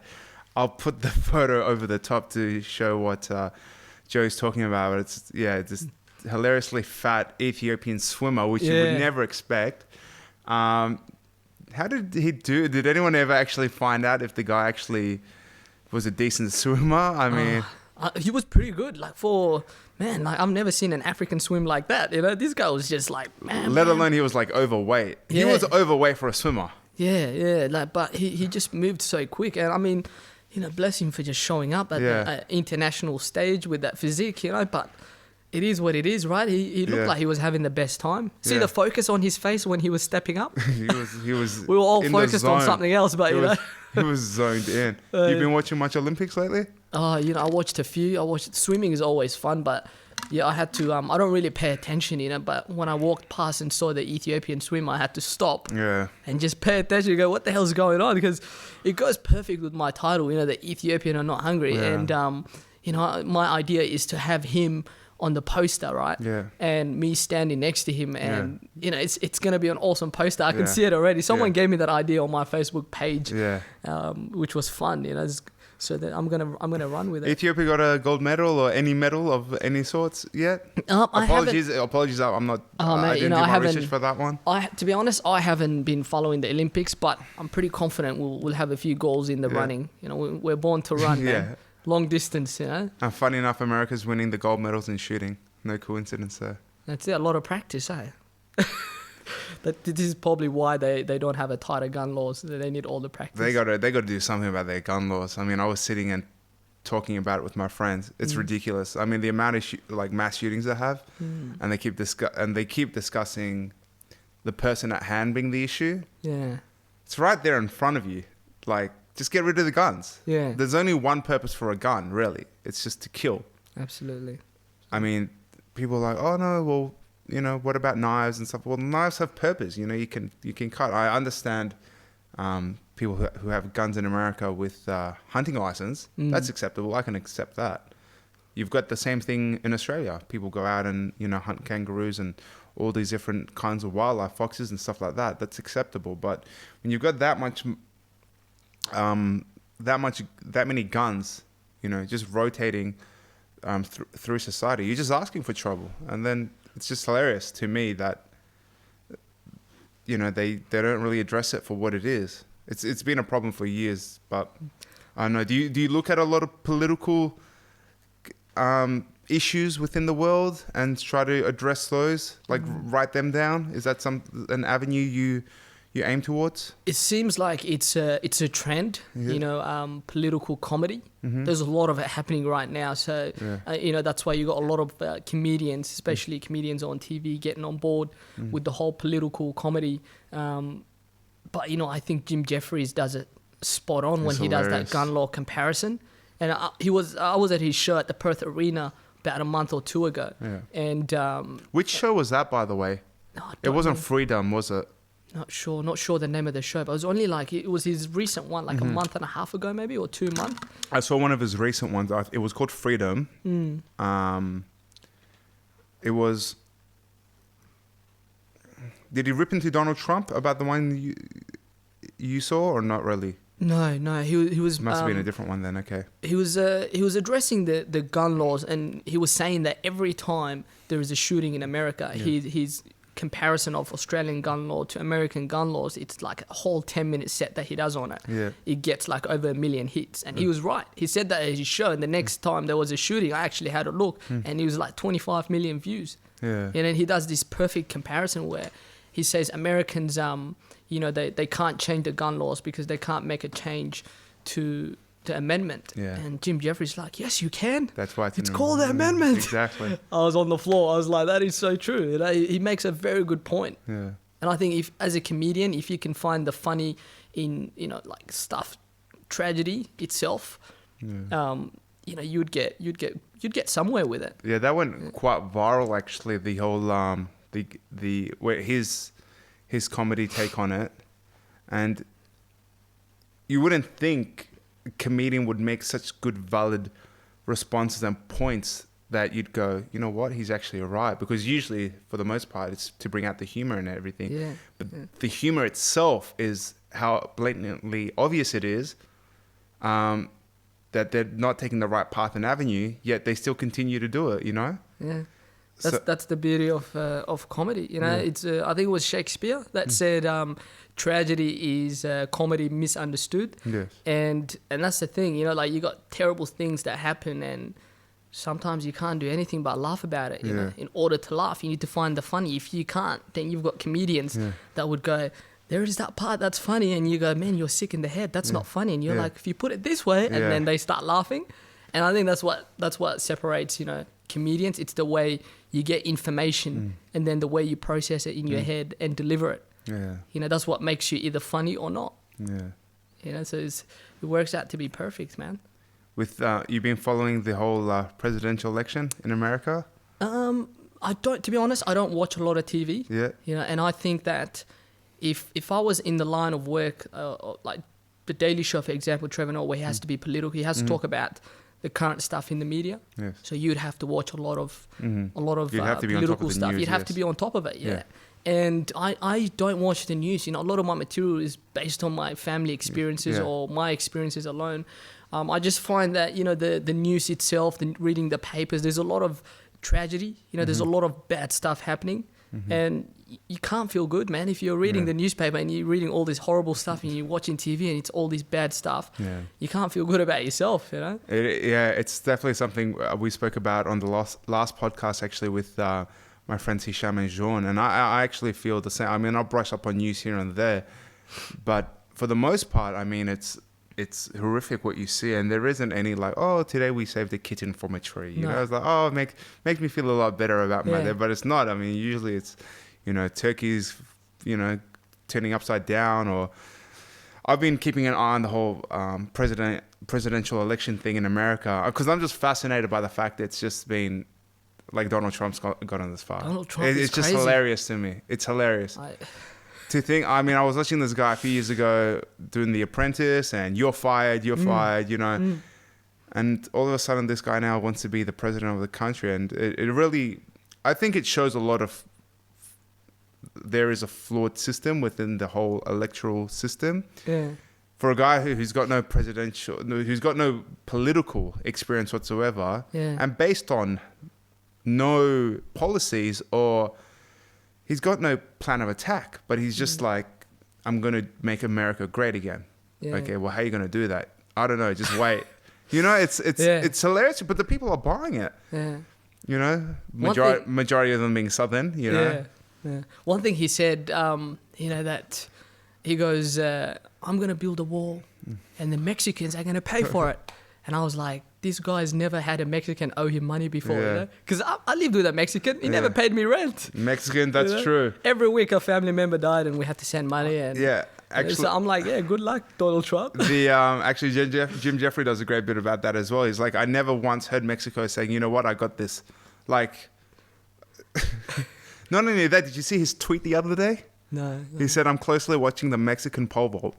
I'll put the photo over the top to show what Joe's talking about. It's this hilariously fat Ethiopian swimmer, which you would never expect. How did he do? Did anyone ever actually find out if the guy actually was a decent swimmer? I mean, he was pretty good. Like I've never seen an African swim like that. You know, this guy was just like, Let alone he was like overweight. Yeah. He was overweight for a swimmer. Yeah. Like, but he just moved so quick, and I mean, you know, bless him for just showing up at the international stage with that physique. You know, but it is what it is, right? He looked like he was having the best time. See the focus on his face when he was stepping up? He was we were all focused on something else, but he was zoned in. You've been watching much Olympics lately? You know, I watched a few. Swimming is always fun, but I had to, I don't really pay attention, you know, but when I walked past and saw the Ethiopian swimmer, I had to stop and just pay attention and go, what the hell's going on? Because it goes perfect with my title, you know, the Ethiopian are not hungry. Yeah. And, you know, my idea is to have him on the poster, right? Yeah. And me standing next to him, and you know, it's gonna be an awesome poster. I can see it already. Someone gave me that idea on my Facebook page, which was fun, you know. So that I'm gonna run with it. Ethiopia got a gold medal or any medal of any sorts yet? Apologies. I'm not. I didn't do my research for that one. To be honest, I haven't been following the Olympics, but I'm pretty confident we'll have a few goals in the running. You know, we're born to run, man. Long distance, you know. And funny enough, America's winning the gold medals in shooting. No coincidence there. That's it. A lot of practice, eh? This is probably why they don't have a tighter gun laws. They need all the practice. They got to do something about their gun laws. I mean, I was sitting and talking about it with my friends. It's ridiculous. I mean, the amount of mass shootings they have, and they keep discussing the person at hand being the issue. Yeah, it's right there in front of you. Like, just get rid of the guns. Yeah, there's only one purpose for a gun, really. It's just to kill. Absolutely. I mean, people are like, oh no, well, you know, what about knives and stuff? Well, knives have purpose. You know, you can cut. I understand people who have guns in America with hunting license. That's acceptable. I can accept that. You've got the same thing in Australia. People go out and, you know, hunt kangaroos and all these different kinds of wildlife, foxes and stuff like that. That's acceptable. But when you've got that many guns, you know, just rotating through society, you're just asking for trouble. And then it's just hilarious to me that, you know, they don't really address it for what it is. It's been a problem for years, but I don't know. Do you look at a lot of political issues within the world and try to address those, like write them down? Is that an avenue you aim towards? It seems like it's a trend, you know, political comedy. There's a lot of it happening right now. So, you know, that's why you got a lot of comedians, especially comedians on TV, getting on board with the whole political comedy. But, you know, I think Jim Jeffries does it spot on when he does that gun law comparison. And I was at his show at the Perth Arena about a month or two ago. Yeah. And which show was that, by the way? No, it wasn't Freedom, was it? Not sure the name of the show, but it was only it was his recent one, like a month and a half ago, maybe, or 2 months. I saw one of his recent ones. It was called Freedom. It was. Did he rip into Donald Trump about the one you saw, or not really? No. He was. Must have been a different one then. Okay. He was addressing the gun laws, and he was saying that every time there is a shooting in America, his comparison of Australian gun law to American gun laws, it's like a whole 10-minute set that he does on it. Yeah. It gets like over 1 million hits. And he was right. He said that at his show, and the next time there was a shooting, I actually had a look, and it was like 25 million views. Yeah. And then he does this perfect comparison where he says Americans, you know, they can't change the gun laws because they can't make a change to the amendment. Yeah. And Jim Jeffries like, yes, you can. That's why it's called the amendment. Exactly. I was on the floor. I was like, that is so true. You know, he makes a very good point. Yeah. And I think if, as a comedian, if you can find the funny in, you know, like stuff, tragedy itself, you know, you'd get somewhere with it. Yeah, that went quite viral actually. The whole where his comedy take on it, and you wouldn't think a comedian would make such good valid responses and points that you'd go, you know what, he's actually right, because usually for the most part it's to bring out the humor and everything. Yeah. But the humor itself is how blatantly obvious it is. that they're not taking the right path and avenue, yet they still continue to do it, you know? Yeah. That's the beauty of comedy, you know. It's I think it was Shakespeare that said tragedy is comedy misunderstood. Yes. And that's the thing, you know, like you got terrible things that happen, and sometimes you can't do anything but laugh about it. You know, in order to laugh, you need to find the funny. If you can't, then you've got comedians that would go, there is that part that's funny, and you go, man, you're sick in the head. That's not funny. And you're like, if you put it this way, and then they start laughing. And I think that's what separates, you know, comedians. It's the way you get information and then the way you process it in your head and deliver it. Yeah. You know, that's what makes you either funny or not. Yeah. You know, so it works out to be perfect, man. With you've been following the whole presidential election in America? To be honest, I don't watch a lot of TV. Yeah. You know, and I think that if I was in the line of work, like the Daily Show, for example, Trevor Noah, where he has to be political, he has to talk about the current stuff in the media. Yes. So you'd have to watch a lot of You'd have to be on top political of the stuff. news, You'd have to be on top of it. Yeah. And I don't watch the news. You know, a lot of my material is based on my family experiences or my experiences alone. I just find that, you know, the news itself, reading the papers, there's a lot of tragedy. You know, there's a lot of bad stuff happening. And you can't feel good, man. If you're reading the newspaper and you're reading all this horrible stuff and you're watching TV and it's all this bad stuff, you can't feel good about yourself, you know? It's definitely something we spoke about on the last podcast, actually, with my friends Hisham and Jean. And I actually feel the same. I mean, I'll brush up on news here and there. But for the most part, I mean, it's horrific what you see, and there isn't any like, oh, today we saved a kitten from a tree. You know, it's like, oh, make me feel a lot better about my day. But it's not. I mean, usually it's, you know, turkeys, you know, turning upside down. Or I've been keeping an eye on the whole presidential election thing in America, because I'm just fascinated by the fact that it's just been like Donald Trump's gotten this far. Donald Trump is just crazy. Hilarious to me. It's hilarious. To think, I mean, I was watching this guy a few years ago doing The Apprentice, and you're fired, you know, and all of a sudden this guy now wants to be the president of the country, and it really, I think it shows a lot of, there is a flawed system within the whole electoral system. Yeah. For a guy who's got no political experience whatsoever, and based on no policies or... He's got no plan of attack, but he's just like, I'm going to make America great again. Yeah. Okay, well, how are you going to do that? I don't know, just wait. You know, it's hilarious, but the people are buying it. Yeah. You know, majority of them being Southern, you know. Yeah. One thing he said, you know, that he goes, I'm going to build a wall and the Mexicans are going to pay for it. And I was like, this guy's never had a Mexican owe him money before, you know? Because I lived with a Mexican. He never paid me rent. Mexican, that's true. Every week a family member died and we had to send money. And actually, so I'm like, good luck, Donald Trump. Actually, Jim Jeffrey does a great bit about that as well. He's like, I never once heard Mexico saying, you know what, I got this. Like, not only that, did you see his tweet the other day? No. He said, I'm closely watching the Mexican pole vault.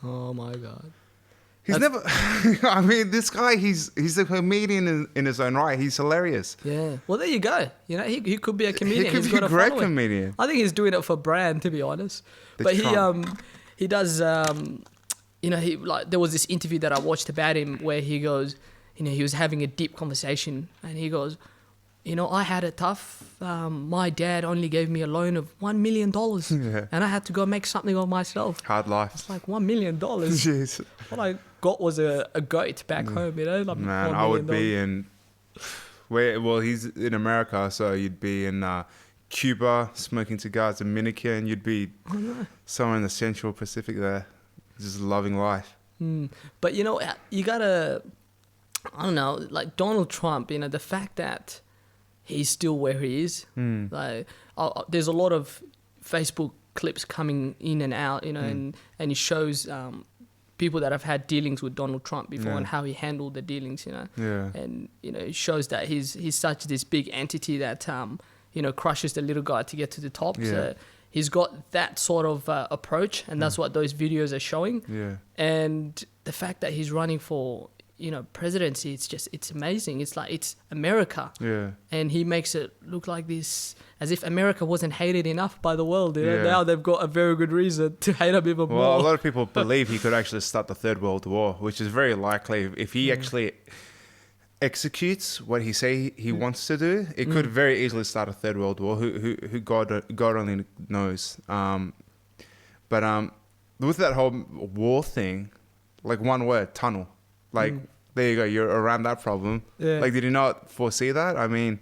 Oh my God. He's never... I mean, this guy, he's a comedian in his own right. He's hilarious. Yeah. Well, there you go. You know, he could be a comedian. He could be a great comedian. I think he's doing it for brand, to be honest. But he does... you know, there was this interview that I watched about him where he goes... You know, he was having a deep conversation and he goes... You know, I had it tough. My dad only gave me a loan of $1 million. And I had to go make something of myself. Hard life. It's like $1 million. Jeez. What I got was a goat back home, you know? Like Man, I would be in... Well, he's in America, so you'd be in Cuba, smoking cigars, Dominican. You'd be somewhere in the Central Pacific there, just loving life. But, you know, you got to... I don't know, like Donald Trump, you know, the fact that... he's still where he is. Like, there's a lot of Facebook clips coming in and out, you know, and he shows people that have had dealings with Donald Trump before and how he handled the dealings, you know. Yeah. And, you know, it shows that he's such this big entity that, you know, crushes the little guy to get to the top. Yeah. So he's got that sort of approach, and that's what those videos are showing. Yeah. And the fact that he's running for... presidency, it's amazing. It's like, it's America. Yeah. And he makes it look like this, as if America wasn't hated enough by the world. Yeah. Now they've got a very good reason to hate him even more. Well, a lot of people believe he could actually start the Third World War, which is very likely. If he actually executes what he say he wants to do, it could very easily start a Third World War. Who God only knows. But with that whole war thing, like one word, tunnel. Like there you go, you're around that problem. Yeah. Like, did you not foresee that? I mean,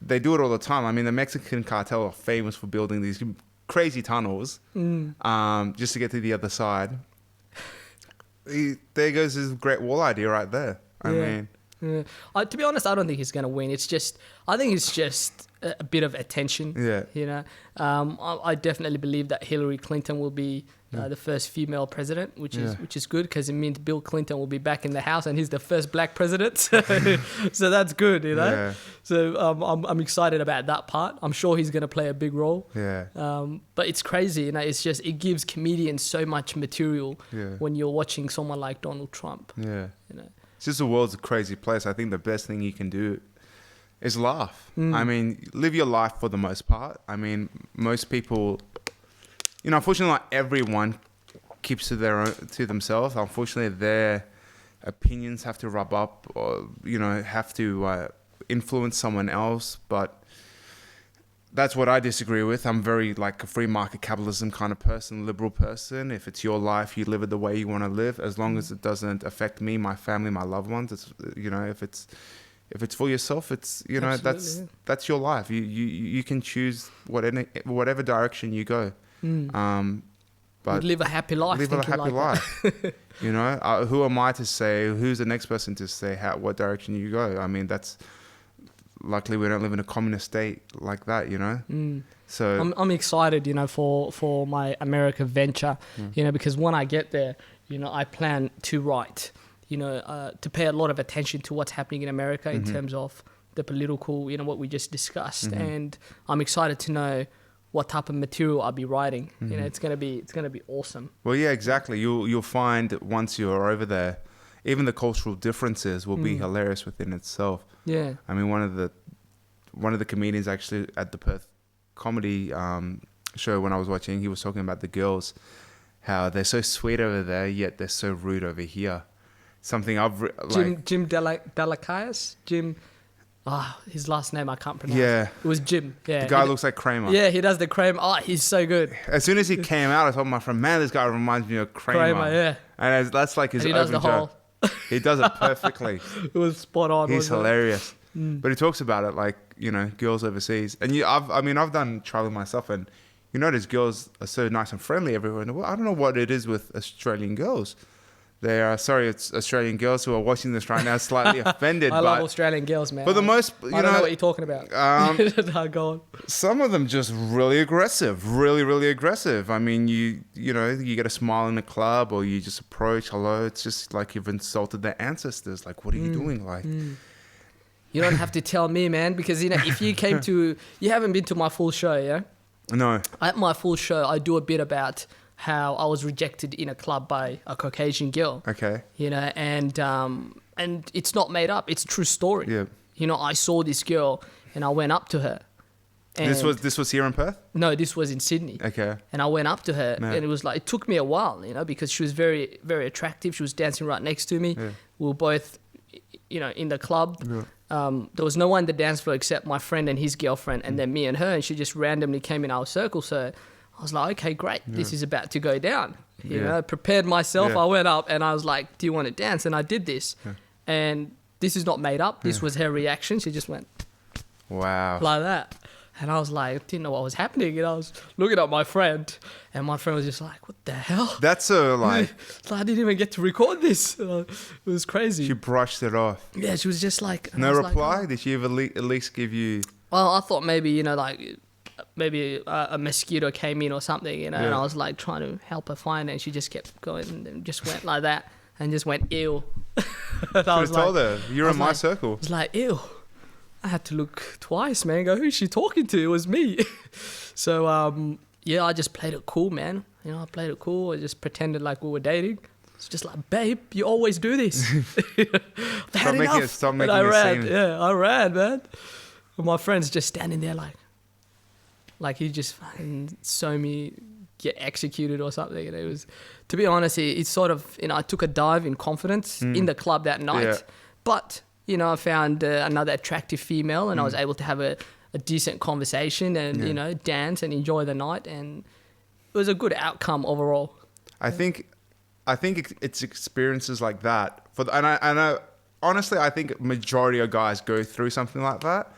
they do it all the time. I mean, the Mexican cartel are famous for building these crazy tunnels just to get to the other side. There goes his Great Wall idea right there. I mean... Yeah. To be honest, I don't think he's going to win. I think it's just a bit of attention. Yeah. I definitely believe that Hillary Clinton will be the first female president, which is good, because it means Bill Clinton will be back in the house and he's the first black president. So that's good, Yeah. So I'm excited about that part. I'm sure he's going to play a big role. Yeah. But it's crazy, it's just, it gives comedians so much material when you're watching someone like Donald Trump. Yeah. It's just the world's a crazy place. I think the best thing you can do is laugh. I mean, live your life for the most part. I mean, most people, unfortunately, not everyone keeps to themselves. Unfortunately, their opinions have to rub up or, have to influence someone else. But that's what I disagree with. I'm very like a free market capitalism kind of person, liberal person. If it's your life, you live it the way you want to live, as long as it doesn't affect me, my family, my loved ones. It's, if it's for yourself, it's, that's your life. You can choose whatever direction you go. But live a happy life. Live a happy life. Who am I to say? Who's the next person to say what direction you go? I mean, luckily we don't live in a communist state like that, So I'm excited, for my America venture, because when I get there, I plan to write, to pay a lot of attention to what's happening in America in terms of the political, what we just discussed, and I'm excited to know what type of material I'll be writing. It's gonna be awesome. Well, yeah, exactly. You'll find once you're over there, even the cultural differences will be hilarious within itself. Yeah. I mean, one of the comedians actually at the Perth comedy show when I was watching, he was talking about the girls, how they're so sweet over there, yet they're so rude over here. Something Jim Delacaias? Jim... his last name I can't pronounce. Yeah. It was Jim. Yeah. The guy looks like Kramer. Yeah, he does the Kramer. He's so good. As soon as he came out, I told my friend, man, this guy reminds me of Kramer. Yeah. And that's like his and he does the open whole... He does it perfectly. It was spot on. He's hilarious. But he talks about it like, girls overseas. And I've done traveling myself, and notice girls are so nice and friendly everywhere in the world. I don't know what it is with Australian girls. They are, sorry, it's Australian girls who are watching this right now, slightly offended. I love Australian girls, man. For the most, I don't know what you're talking about. Go on. Some of them just really aggressive, really, really aggressive. I mean, you get a smile in a club, or you just approach, hello. It's just like you've insulted their ancestors. Like, what are you doing? Like, you don't have to tell me, man, because if you came to, you haven't been to my full show, yeah? No. At my full show, I do a bit about how I was rejected in a club by a Caucasian girl. Okay. And it's not made up. It's a true story. Yeah. I saw this girl and I went up to her. And this was here in Perth? No, this was in Sydney. Okay. And I went up to her, and it was like, it took me a while, because she was very, very attractive. She was dancing right next to me. Yeah. We were both, in the club. Yeah. There was no one on the dance floor except my friend and his girlfriend, and then me and her, and she just randomly came in our circle. So I was like, okay, great. This is about to go down. Prepared myself. I went up and I was like, do you want to dance? And I did this. Yeah. And this is not made up. This was her reaction. She just went, wow, like that. And I was like, didn't know what was happening. And I was looking at my friend, and my friend was just like, what the hell? That's so like... I didn't even get to record this. It was crazy. She brushed it off. Yeah, she was just like... No reply? Like, Did she ever at least give you... Well, I thought maybe, maybe a mosquito came in or something, and I was like trying to help her find it, and she just kept going and just went like that and just went, ew. I was told her, you're in my circle. I was like, ew. I had to look twice, man. Go, who's she talking to? It was me. So, I just played it cool, man. I played it cool. I just pretended like we were dating. It's just like, babe, you always do this. Stop making and I a ran. scene. Yeah, I ran, man. And my friend's just standing there like he just fucking saw me get executed or something. And it was, to be honest, it's sort of, I took a dive in confidence in the club that night. Yeah. But, I found another attractive female, and I was able to have a decent conversation and, dance and enjoy the night. And it was a good outcome overall. I think it's experiences like that and I honestly, I think majority of guys go through something like that,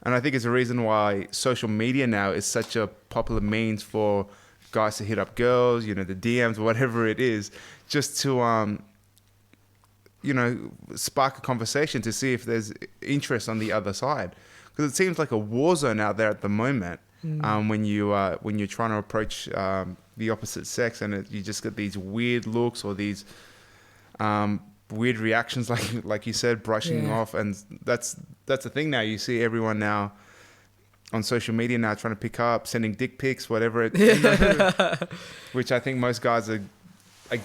and I think it's a reason why social media now is such a popular means for guys to hit up girls, the DMs, whatever it is, just to spark a conversation to see if there's interest on the other side, because it seems like a war zone out there at the moment. When you're trying to approach the opposite sex, and you just get these weird looks or these weird reactions, like you said, brushing off, and that's the thing now. You see everyone now on social media now trying to pick up, sending dick pics, whatever which I think most guys are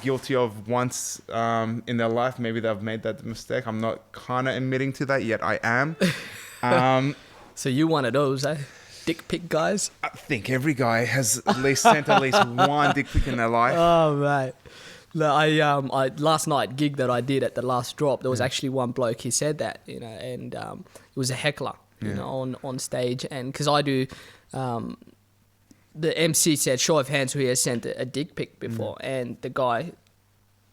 guilty of once in their life. Maybe they've made that mistake. I'm not kind of admitting to that yet. I am. So you one of those, eh? Dick pic guys? I think every guy has at least sent at least one dick pic in their life. Oh, mate. No, I last night gig that I did at the last drop, there was actually one bloke, he said that, and it was a heckler, on stage. And because I do, the MC said, show of hands who has sent a dick pic before. And the guy,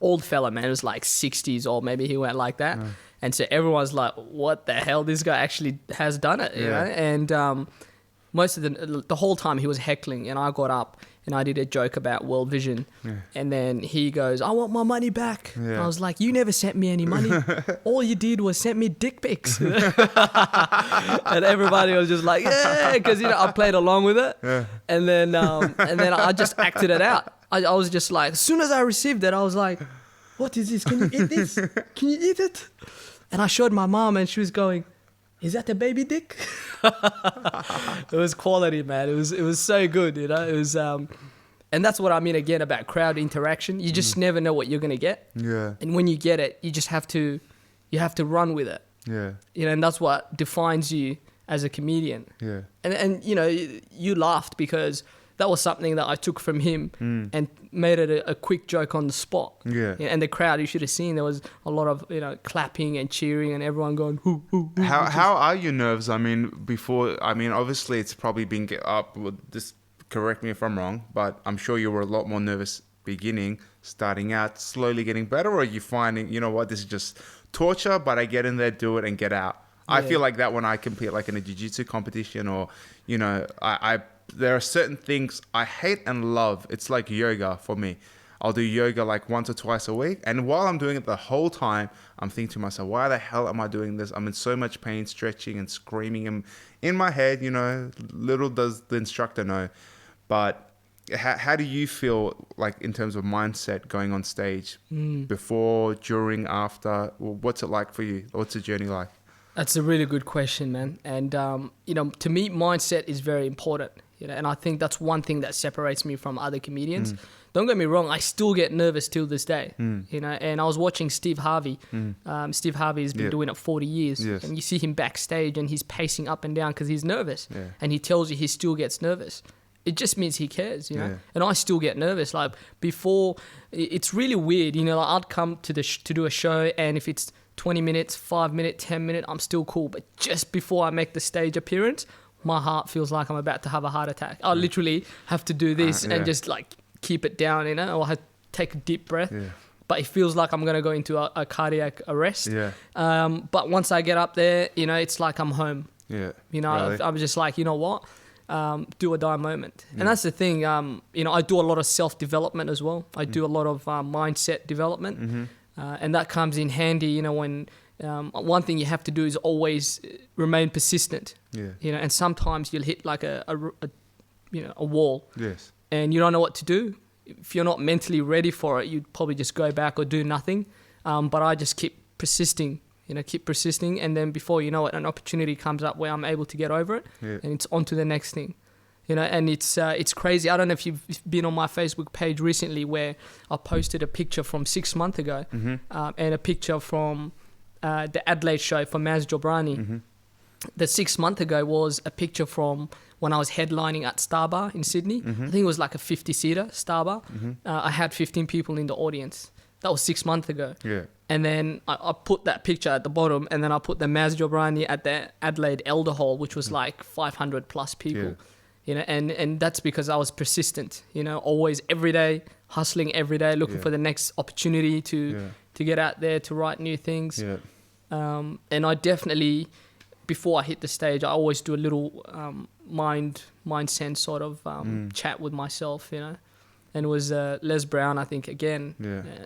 old fella, man, it was like 60s or maybe he went like that. And so everyone's like, what the hell? This guy actually has done it, you know? And most of the whole time he was heckling, and I got up and I did a joke about World Vision. And then he goes, I want my money back. And I was like, you never sent me any money. All you did was send me dick pics. And everybody was just like, yeah, because I played along with it. And then I just acted it out. I was just like, as soon as I received it, I was like, what is this? Can you eat this? Can you eat it? And I showed my mom, and she was going, is that a baby dick? It was quality, man. It was so good, It was, and that's what I mean again about crowd interaction. You just never know what you're gonna get. Yeah. And when you get it, you just have to run with it. Yeah. And that's what defines you as a comedian. Yeah. And you laughed because that was something that I took from him and made it a quick joke on the spot. Yeah. And the crowd, you should have seen, there was a lot of clapping and cheering and everyone going, hoo, hoo, hoo. How are your nerves? Obviously it's probably been up. Just correct me if I'm wrong, but I'm sure you were a lot more nervous beginning, starting out, slowly getting better, or are you finding, this is just torture, but I get in there, do it, and get out? Yeah. I feel like that when I compete, like in a jiu-jitsu competition, or there are certain things I hate and love. It's like yoga for me. I'll do yoga like once or twice a week. And while I'm doing it the whole time, I'm thinking to myself, why the hell am I doing this? I'm in so much pain, stretching and screaming. And in my head, little does the instructor know. But how do you feel like in terms of mindset going on stage before, during, after? What's it like for you? What's the journey like? That's a really good question, man. And, to me, mindset is very important. And I think that's one thing that separates me from other comedians. Don't get me wrong, I still get nervous till this day. And I was watching Steve Harvey. Steve Harvey has been doing it 40 years. Yes. And you see him backstage and he's pacing up and down because he's nervous. And he tells you he still gets nervous. It just means he cares, And I still get nervous. Like before, it's really weird. Like I'd come to do a show, and if it's 20 minutes, 5 minutes, 10 minutes, I'm still cool. But just before I make the stage appearance, my heart feels like I'm about to have a heart attack. I literally have to do this and just like keep it down, or I have to take a deep breath. But it feels like I'm going to go into a cardiac arrest. But once I get up there, it's like I'm home. Really? I'm just like, you know what? Do or die moment. And that's the thing. I do a lot of self-development as well. I do a lot of mindset development. And that comes in handy, when one thing you have to do is always remain persistent. And sometimes you'll hit like a wall. Yes. And you don't know what to do. If you're not mentally ready for it, you'd probably just go back or do nothing. But I just keep persisting. And then before you know it, an opportunity comes up where I'm able to get over it, and it's on to the next thing. You know, and it's crazy. I don't know if you've been on my Facebook page recently where I posted a picture from 6 months ago and a picture from the Adelaide show for Maz Jobrani. The 6 months ago was a picture from when I was headlining at Starbar in Sydney. I think it was like a 50-seater Starbar. I had 15 people in the audience. That was 6 months ago. Yeah. And then I put that picture at the bottom, and then I put the Maz Jobrani at the Adelaide Elder Hall, which was like 500 plus people. Yeah. You know, and that's because I was persistent. You know, always every day hustling every day, looking for the next opportunity to get out there to write new things. Yeah. And I definitely, before I hit the stage, I always do a little mind sense sort of chat with myself. You know. And it was Les Brown, I think, again,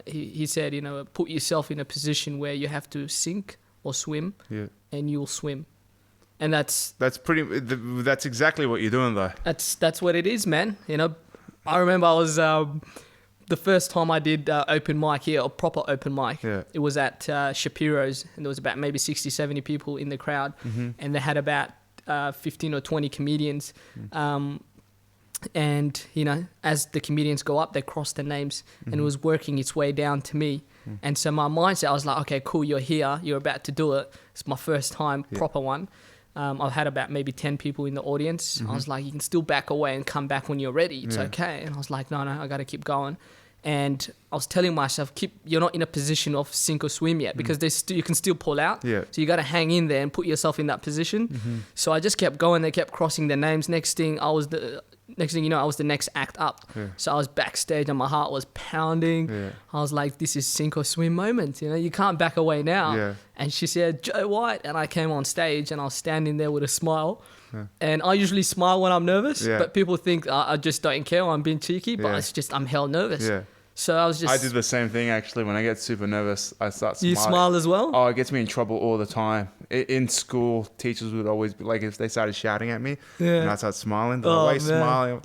he said, you know, put yourself in a position where you have to sink or swim, and you'll swim. And that's exactly what you're doing, though. That's what it is, man. You know, I remember I was the first time I did open mic here, a proper open mic. Yeah. It was at Shapiro's, and there was about maybe 60, 70 people in the crowd, and they had about 15 or 20 comedians. And, you know, as the comedians go up, they cross their names, and it was working its way down to me. And so my mindset, I was like, okay, cool, you're here, you're about to do it. It's my first time, proper one. I've had about maybe 10 people in the audience. I was like, you can still back away and come back when you're ready. It's okay. And I was like, no, I got to keep going. And I was telling myself, you're not in a position of sink or swim yet, because you can still pull out. Yeah. So you got to hang in there and put yourself in that position. So I just kept going. They kept crossing their names. Next thing you know, I was the next act up. Yeah. So I was backstage and my heart was pounding. Yeah. I was like, this is sink or swim moment. You know, you can't back away now. Yeah. And she said, Joe White. And I came on stage and I was standing there with a smile. Yeah. And I usually smile when I'm nervous, but people think I just don't care or I'm being cheeky, but it's just I'm hell nervous. Yeah. So I did the same thing, actually. When I get super nervous, I start smiling. You smile as well? Oh, it gets me in trouble all the time. In school, teachers would always be like, if they started shouting at me, and I start smiling, they're like, why are you smiling?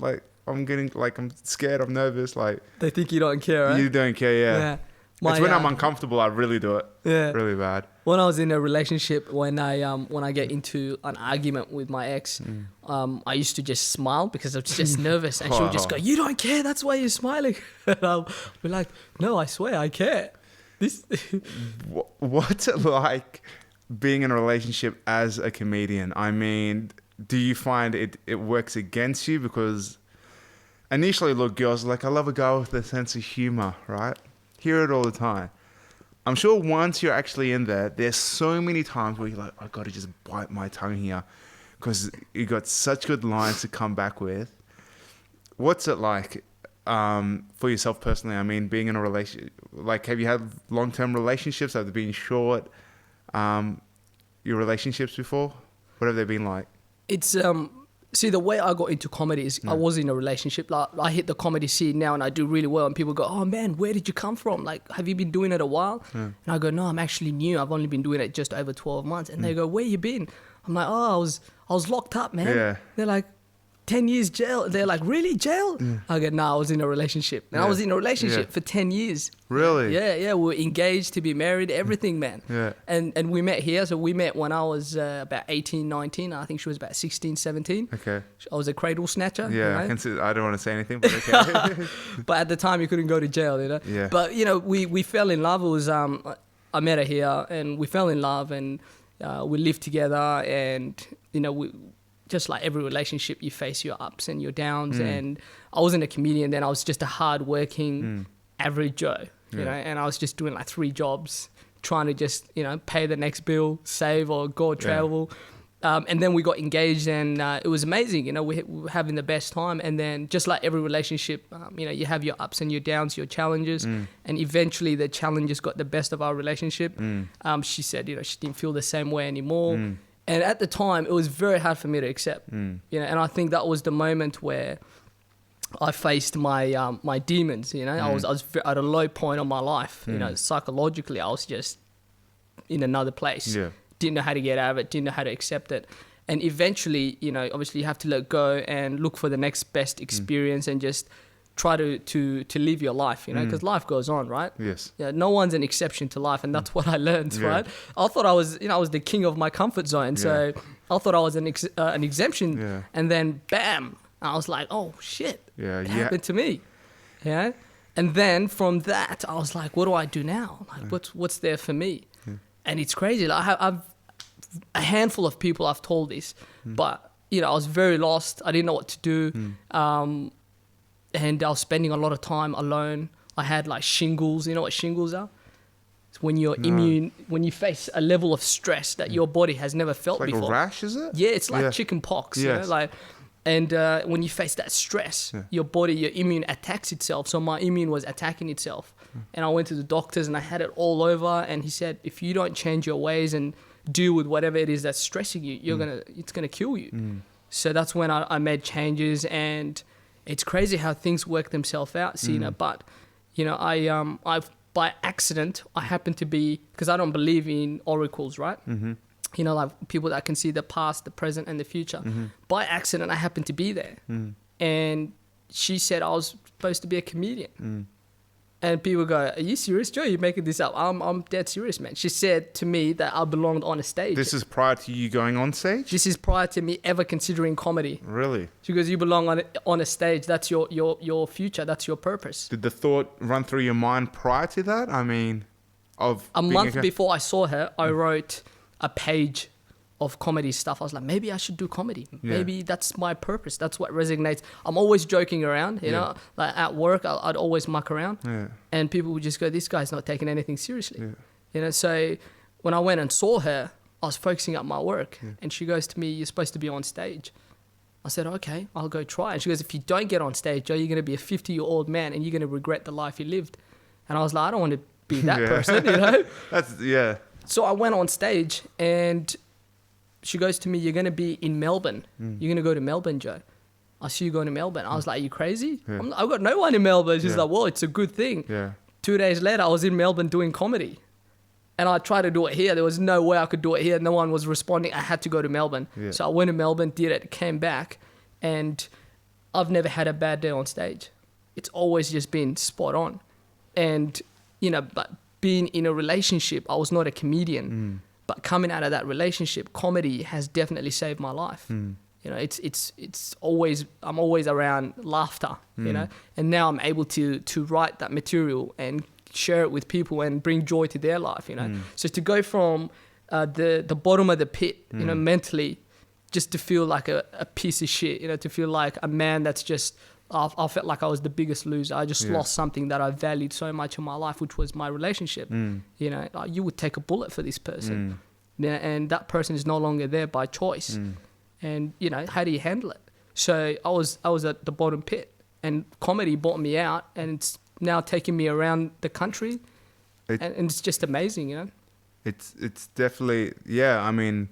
Like, I'm scared, I'm nervous. Like, they think you don't care, right? You don't care, yeah. It's when I'm uncomfortable, I really do it. Yeah. Really bad. When I was in a relationship, when I get into an argument with my ex, I used to just smile because I was just nervous, and she would just go, "You don't care, that's why you're smiling." And I'll be like, "No, I swear I care." What's it like being in a relationship as a comedian? I mean, do you find it works against you? Because initially, look, girls are like, I love a guy with a sense of humor, right? Hear it all the time. I'm sure once you're actually in there, there's so many times where you're like, I got to just bite my tongue here because you got such good lines to come back with. What's it like for yourself personally? I mean, being in a relationship, like, have you had long-term relationships? Have they been short? Your relationships before? What have they been like? It's see, the way I got into comedy is I was in a relationship. Like, I hit the comedy scene now and I do really well, and people go, "Oh man, where did you come from? Like, have you been doing it a while?" And I go, "No, I'm actually new. I've only been doing it just over 12 months." And they go, "Where you been?" I'm like, "Oh, I was locked up, man." Yeah. They're like, 10 years jail. They're like, "Really, jail?" I go, "No, I was in a relationship." And I was in a relationship for 10 years. Really? Yeah. We were engaged to be married, everything, man. Yeah. And we met here. So we met when I was about 18, 19. I think she was about 16, 17. Okay. I was a cradle snatcher. Yeah, you know? I don't want to say anything, but okay. But at the time, you couldn't go to jail, you know? Yeah. But, you know, we fell in love. It was, I met her here and we fell in love, and we lived together, and, you know, just like every relationship, you face your ups and your downs. And I wasn't a comedian then. I was just a hard-working average Joe, you know, and I was just doing like 3 jobs, trying to just, you know, pay the next bill, save or go travel. And then we got engaged, and it was amazing. You know, we were having the best time. And then just like every relationship, you know, you have your ups and your downs, your challenges. And eventually the challenges got the best of our relationship. She said, you know, she didn't feel the same way anymore. And at the time, it was very hard for me to accept, you know, and I think that was the moment where I faced my my demons, you know. I was at a low point of my life, you know, psychologically. I was just in another place. Yeah. Didn't know how to get out of it, didn't know how to accept it. And eventually, you know, obviously you have to let go and look for the next best experience and just try to live your life, you know, because life goes on, right? Yes. Yeah. No one's an exception to life, and that's what I learned, right? I thought I was, you know, I was the king of my comfort zone, so I thought I was an exemption, and then bam, And I was like, oh shit, Yeah, it yeah. happened to me. Yeah. And then from that, I was like, what do I do now? Like, what's there for me? And it's crazy. Like, I've a handful of people I've told this, but I was very lost. I didn't know what to do, and I was spending a lot of time alone. I had like shingles. You know what shingles are? It's when you're immune, when you face a level of stress that your body has never felt It's like before. a rash, is it? Yeah, it's like chicken pox. Yes. You know, like, and when you face that stress, your body, your immune attacks itself. So my immune was attacking itself, and I went to the doctors and I had it all over. And he said, if you don't change your ways and deal with whatever it is that's stressing you, it's gonna kill you. So that's when I made changes, and it's crazy how things work themselves out, Cina. But I by accident I happened to be, because I don't believe in oracles, right? Like people that can see the past, the present, and the future. By accident, I happened to be there, and she said I was supposed to be a comedian. And people go, are you serious, Joe? You're making this up. I'm dead serious, man. She said to me that I belonged on a stage. This is prior to you going on stage? This is prior to me ever considering comedy. Really? She goes, you belong on a stage. That's your future. That's your purpose. Did the thought run through your mind prior to that? I mean, a month before I saw her, I wrote a page of comedy stuff. I was like, maybe I should do comedy. Maybe that's my purpose. That's what resonates. I'm always joking around, you know, like at work, I'd always muck around, and people would just go, this guy's not taking anything seriously. So when I went and saw her, I was focusing on my work, and she goes to me, you're supposed to be on stage. I said, okay, I'll go try. And she goes, if you don't get on stage, Joe, you're going to be a 50-year-old man and you're going to regret the life you lived. And I was like, I don't want to be that person, you know? So I went on stage, and she goes to me, you're going to be in Melbourne. You're going to go to Melbourne, Joe. I see you going to Melbourne. I was like, are you crazy? I've got no one in Melbourne. She's like, well, it's a good thing. 2 days later, I was in Melbourne doing comedy. And I tried to do it here. There was no way I could do it here. No one was responding. I had to go to Melbourne. So I went to Melbourne, did it, came back. And I've never had a bad day on stage. It's always just been spot on. And, but being in a relationship, I was not a comedian. But coming out of that relationship, comedy has definitely saved my life. It's always, I'm always around laughter, and now I'm able to write that material and share it with people and bring joy to their life, So to go from the bottom of the pit, mentally, just to feel like a piece of shit, to feel like a man that's just, I felt like I was the biggest loser. I just lost something that I valued so much in my life, which was my relationship. Like you would take a bullet for this person, and that person is no longer there by choice. And how do you handle it? So I was at the bottom pit, and comedy brought me out, and it's now taking me around the country, and it's just amazing, It's definitely, I mean,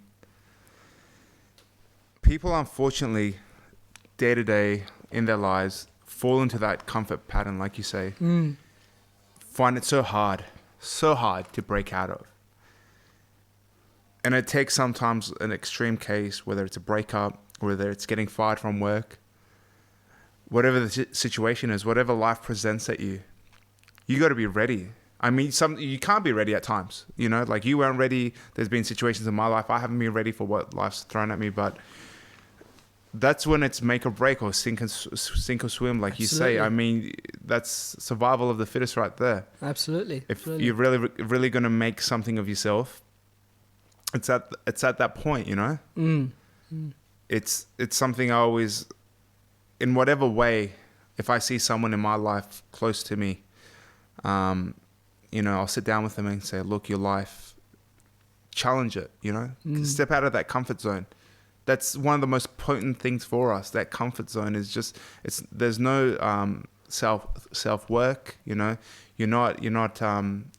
people unfortunately, day to day in their lives, fall into that comfort pattern, like you say, find it so hard to break out of. And it takes sometimes an extreme case, whether it's a breakup, whether it's getting fired from work, whatever the situation is, whatever life presents at you, you got to be ready. I mean, you can't be ready at times, like you weren't ready. There's been situations in my life, I haven't been ready for what life's thrown at me, but that's when it's make or break, or sink or swim, like Absolutely. You say. I mean, that's survival of the fittest right there. Absolutely. If you're really going to make something of yourself, it's at that point, It's something I always, in whatever way, if I see someone in my life close to me, I'll sit down with them and say, look, your life, challenge it, Step out of that comfort zone. That's one of the most potent things for us. That comfort zone is just, there's no self work, You're not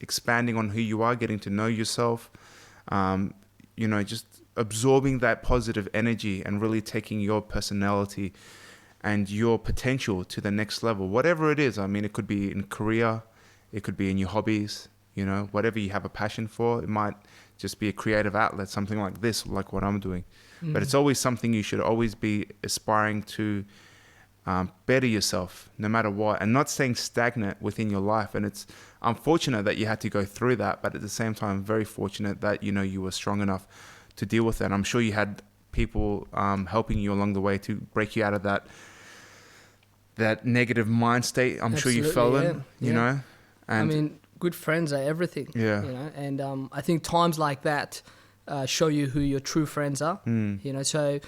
expanding on who you are, getting to know yourself, just absorbing that positive energy and really taking your personality and your potential to the next level, whatever it is. I mean, it could be in career, it could be in your hobbies, whatever you have a passion for. It might just be a creative outlet, something like this, like what I'm doing. But it's always something you should always be aspiring to better yourself, no matter what, and not staying stagnant within your life. And it's unfortunate that you had to go through that, but at the same time, very fortunate that, you were strong enough to deal with that. I'm sure you had people helping you along the way to break you out of that that negative mind state I'm sure you fell in, you know? And I mean, good friends are everything, yeah. you know? And I think times like that show you who your true friends are, you know? So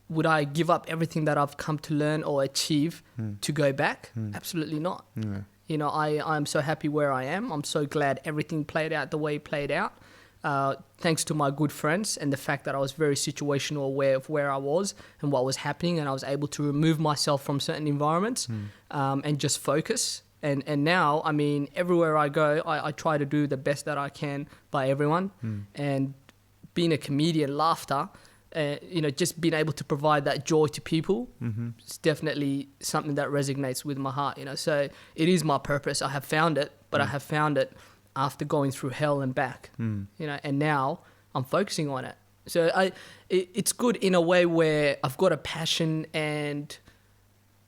would I give up everything that I've come to learn or achieve to go back? Absolutely not. Yeah. You know, I'm so happy where I am. I'm so glad everything played out the way it played out. Thanks to my good friends and the fact that I was very situational aware of where I was and what was happening, and I was able to remove myself from certain environments and just focus. And now, I mean, everywhere I go, I try to do the best that I can by everyone. And being a comedian, laughter, you know, just being able to provide that joy to people is definitely something that resonates with my heart, you know. So it is my purpose. I have found it, but I have found it after going through hell and back, you know, and now I'm focusing on it. So it's good in a way where I've got a passion and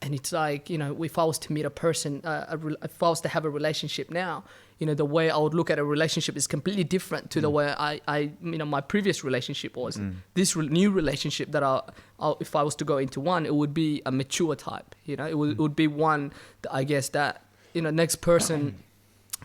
it's like, you know, if I was to meet a person, if I was to have a relationship now, you know, the way I would look at a relationship is completely different to the way I you know, my previous relationship was. This new relationship that if I was to go into one, it would be a mature type, you know, it would be one that I guess that, you know, next person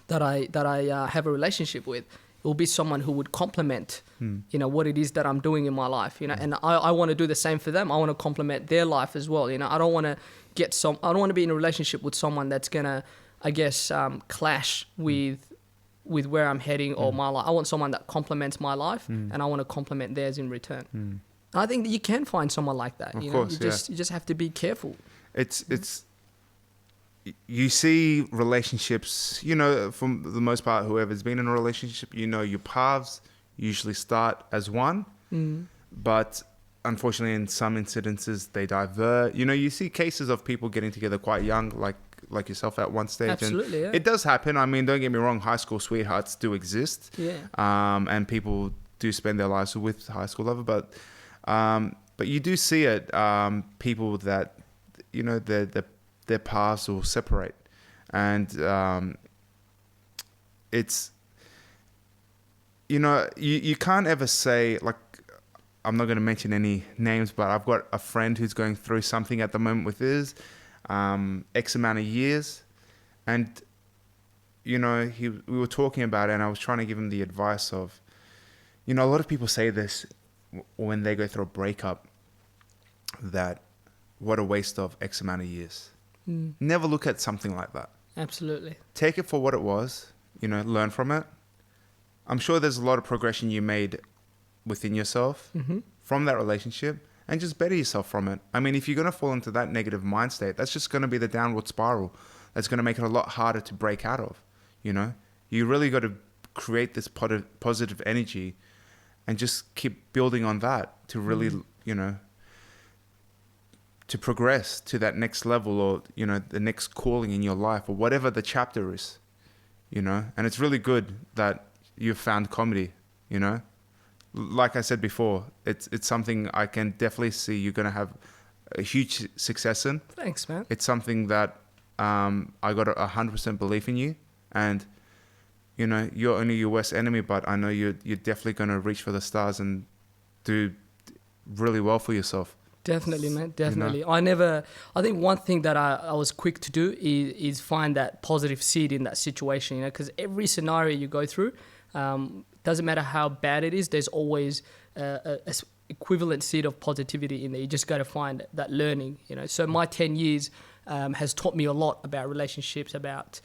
that I have a relationship with, it will be someone who would complement, you know, what it is that I'm doing in my life, you know, and I want to do the same for them. I want to complement their life as well, you know. I don't want to be in a relationship with someone that's gonna, I guess, clash with where I'm heading or my life. I want someone that complements my life, and I want to complement theirs in return. I think that you can find someone like that. Of you course, know, you just have to be careful. It's you see relationships, you know, for the most part, whoever's been in a relationship, you know, your paths usually start as one, but unfortunately in some incidences they divert. You know, you see cases of people getting together quite young, like yourself at one stage. Absolutely, and it does happen. I mean, don't get me wrong, high school sweethearts do exist. And people do spend their lives with high school lover, but you do see it, people that, you know, their paths will separate, and it's, you know, you can't ever say, like, I'm not going to mention any names, but I've got a friend who's going through something at the moment with his X amount of years, and, you know, we were talking about it, and I was trying to give him the advice of, you know, a lot of people say this when they go through a breakup, that what a waste of X amount of years. Never look at something like that. Absolutely. Take it for what it was, you know, learn from it. I'm sure there's a lot of progression you made within yourself from that relationship, and just better yourself from it. I mean, if you're going to fall into that negative mind state, that's just going to be the downward spiral. That's going to make it a lot harder to break out of, you know. You really got to create this positive energy and just keep building on that to really, you know, to progress to that next level, or, you know, the next calling in your life, or whatever the chapter is, you know. And it's really good that you've found comedy, you know. Like I said before, it's something I can definitely see you're going to have a huge success in. Thanks, man. It's something that I got 100% belief in you, and, you know, you're only your worst enemy, but I know you're definitely going to reach for the stars and do really well for yourself. Definitely, man. Definitely. You know? I think one thing that I was quick to do is find that positive seed in that situation, you know, because every scenario you go through, doesn't matter how bad it is, there's always a equivalent seed of positivity in there. You just got to find that learning, you know. So my 10 years has taught me a lot about relationships, about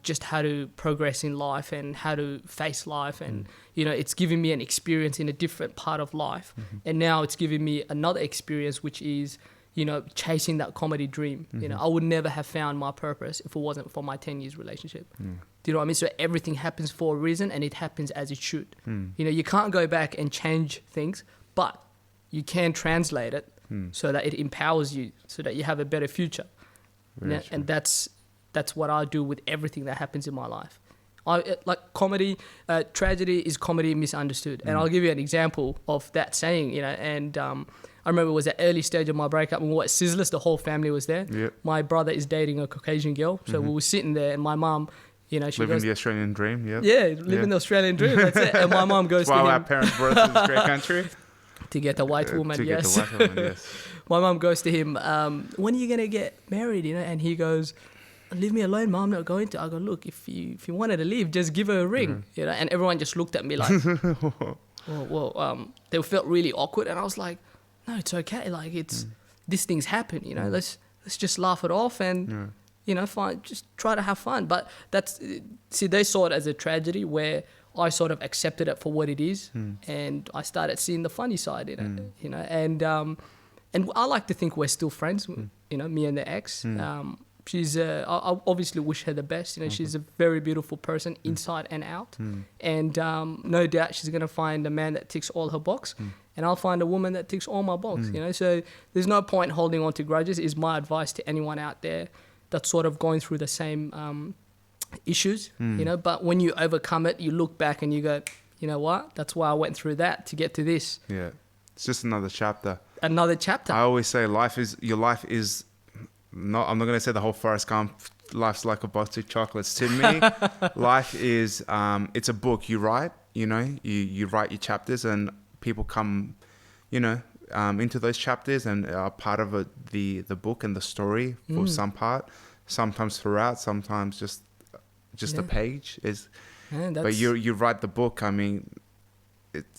just how to progress in life and how to face life. And, you know, it's given me an experience in a different part of life. And now it's given me another experience, which is, you know, chasing that comedy dream. You know, I would never have found my purpose if it wasn't for my 10 years relationship. Do you know what I mean? So everything happens for a reason, and it happens as it should. You know, you can't go back and change things, but you can translate it so that it empowers you, so that you have a better future. And that's what I do with everything that happens in my life. Like comedy, tragedy is comedy misunderstood. And I'll give you an example of that saying, you know, and I remember it was the early stage of my breakup, and we were at Sizzlers, the whole family was there. Yep. My brother is dating a Caucasian girl, so we were sitting there, and my mum, you know, she living goes, the Australian dream. living the Australian dream, that's it. And my mum goes to him, our parents brought us to this great country. To get a white woman, to yes. get the white woman, yes. My mum goes to him, when are you going to get married, And he goes, leave me alone, Mum, I'm not going to. I go, look, if you wanted to leave, just give her a ring, And everyone just looked at me like, they felt really awkward. And I was like, no, it's okay. Like, these things happen, Let's just laugh it off and, fine, just try to have fun. But they saw it as a tragedy where I sort of accepted it for what it is, and I started seeing the funny side in it, and I like to think we're still friends, me and the ex. She's, I obviously wish her the best. She's a very beautiful person inside and out, and no doubt she's gonna find a man that ticks all her box, and I'll find a woman that ticks all my box. So there's no point holding on to grudges. Is my advice to anyone out there that's sort of going through the same issues, but when you overcome it, you look back and you go, you know what? That's why I went through that to get to this. Yeah, it's just another chapter. Another chapter. I always say your life is not. I'm not going to say the whole Forrest Gump. Life's like a box of chocolates. To me, life is. It's a book you write. You write your chapters, and people come, into those chapters and are part of the book and the story for some part. Sometimes throughout. Sometimes just a page is. Yeah, but you write the book. I mean,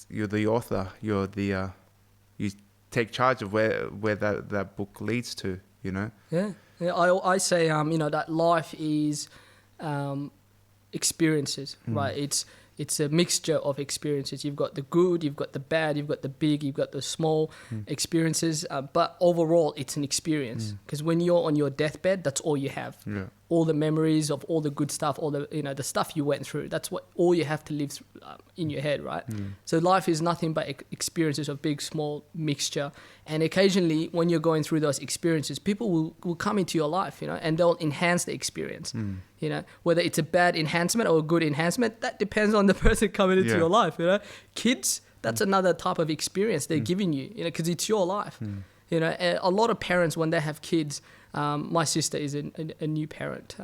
you're the author. You're the you take charge of where that book leads to. Yeah. I say that life is experiences, right? It's a mixture of experiences. You've got the good, you've got the bad, you've got the big, you've got the small experiences. But overall, it's an experience. Because when you're on your deathbed, that's all you have. Yeah. All the memories of all the good stuff, all the the stuff you went through. That's all you have to live through, in your head, right? So life is nothing but experiences of big, small mixture. And occasionally, when you're going through those experiences, people will come into your life, and they'll enhance the experience. Whether it's a bad enhancement or a good enhancement, that depends on the person coming into your life. Kids, that's another type of experience they're giving you, because it's your life. A lot of parents, when they have kids, my sister is a new parent.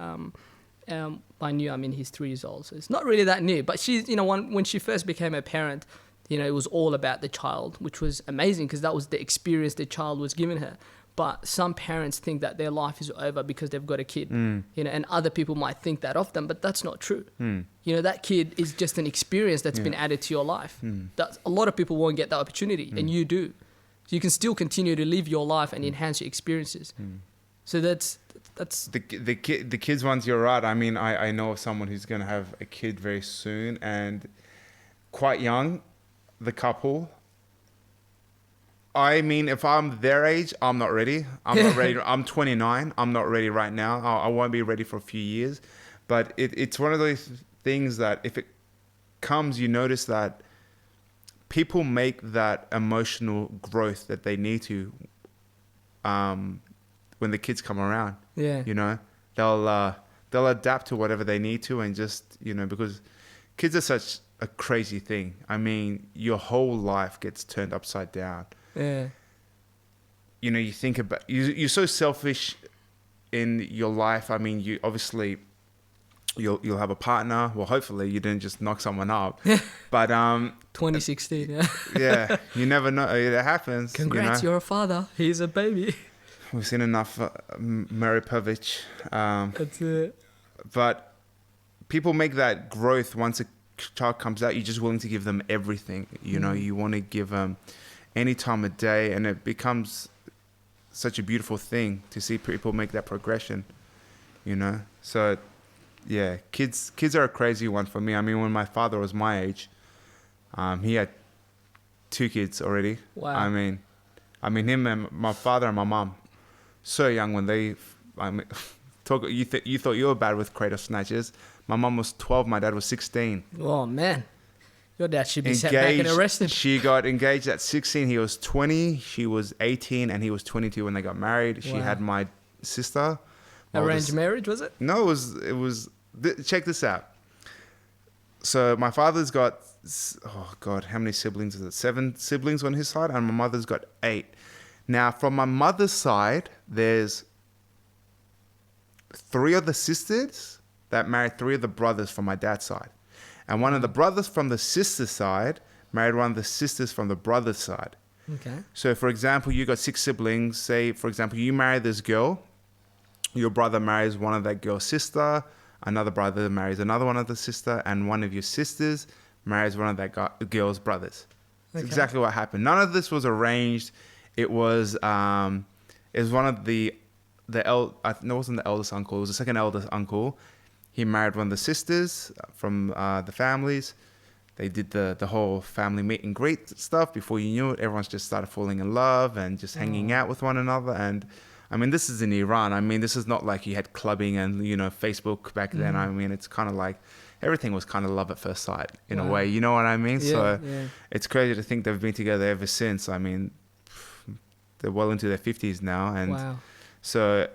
By new, I mean he's 3 years old, so it's not really that new. But she's, when she first became a parent, it was all about the child, which was amazing because that was the experience the child was giving her. But some parents think that their life is over because they've got a kid, and other people might think that of them, but that's not true. That kid is just an experience that's been added to your life. A lot of people won't get that opportunity, and you do. So you can still continue to live your life and enhance your experiences. So that's the kids ones. You're right. I mean, I know of someone who's going to have a kid very soon, and quite young, the couple. I mean, if I'm their age, I'm not ready. I'm not ready. I'm 29. I'm not ready right now. I won't be ready for a few years. But it's one of those things that if it comes, you notice that people make that emotional growth that they need to when the kids come around. Yeah. They'll adapt to whatever they need to, and just, because kids are such a crazy thing. I mean, your whole life gets turned upside down. Yeah. You think about, you're so selfish in your life. I mean, you obviously you'll have a partner. Well, hopefully you didn't just knock someone up. But 2016. Yeah. Yeah, you never know. It happens. Congrats, you're a father. He's a baby. We've seen enough Mary Povich. That's it. But people make that growth once a child comes out. You're just willing to give them everything. You want to give them any time of day, and it becomes such a beautiful thing to see people make that progression. So yeah, kids are a crazy one for me. I mean, when my father was my age, he had 2 kids already. Wow. I mean him and my father and my mom, so young when they, you thought you were bad with cradle snatches. My mom was 12, my dad was 16. Oh man, your dad should be sat back and arrested. She got engaged at 16. He was 20. She was 18, and he was 22 when they got married. She had my sister. Arranged marriage, was it? No, it was. Check this out. So my father's got, oh God, how many siblings is it? 7 siblings on his side, and my mother's got 8. Now, from my mother's side, there's 3 of the sisters that married 3 of the brothers from my dad's side. And one of the brothers from the sister's side married one of the sisters from the brother's side. Okay. So, for example, you got 6 siblings. Say, for example, you marry this girl. Your brother marries one of that girl's sister. Another brother marries another one of the sister. And one of your sisters marries one of that girl's brothers. That's exactly what happened. None of this was arranged. It was one of no, it wasn't the eldest uncle. It was the second eldest uncle. He married one of the sisters from the families. They did the whole family meet and greet stuff. Before you knew it, everyone's just started falling in love and just hanging out with one another. And I mean, this is in Iran. I mean, this is not like you had clubbing and, Facebook back then. I mean, it's kind of like everything was kind of love at first sight in a way. You know what I mean? Yeah, it's crazy to think they've been together ever since. I mean, they're well into their 50s now. And so...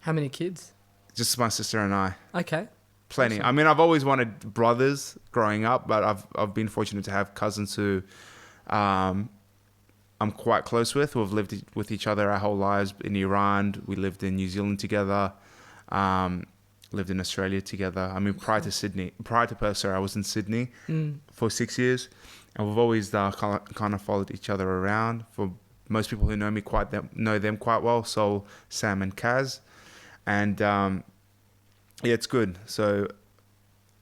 How many kids? Just my sister and I. Okay. Plenty. Awesome. I mean, I've always wanted brothers growing up, but I've been fortunate to have cousins who I'm quite close with, who have lived with each other our whole lives in Iran. We lived in New Zealand together, lived in Australia together. I mean, prior to Perth, I was in Sydney for 6 years, and we've always kind of followed each other around. For most people who know me know them quite well, so Sam and Kaz. And yeah, it's good. So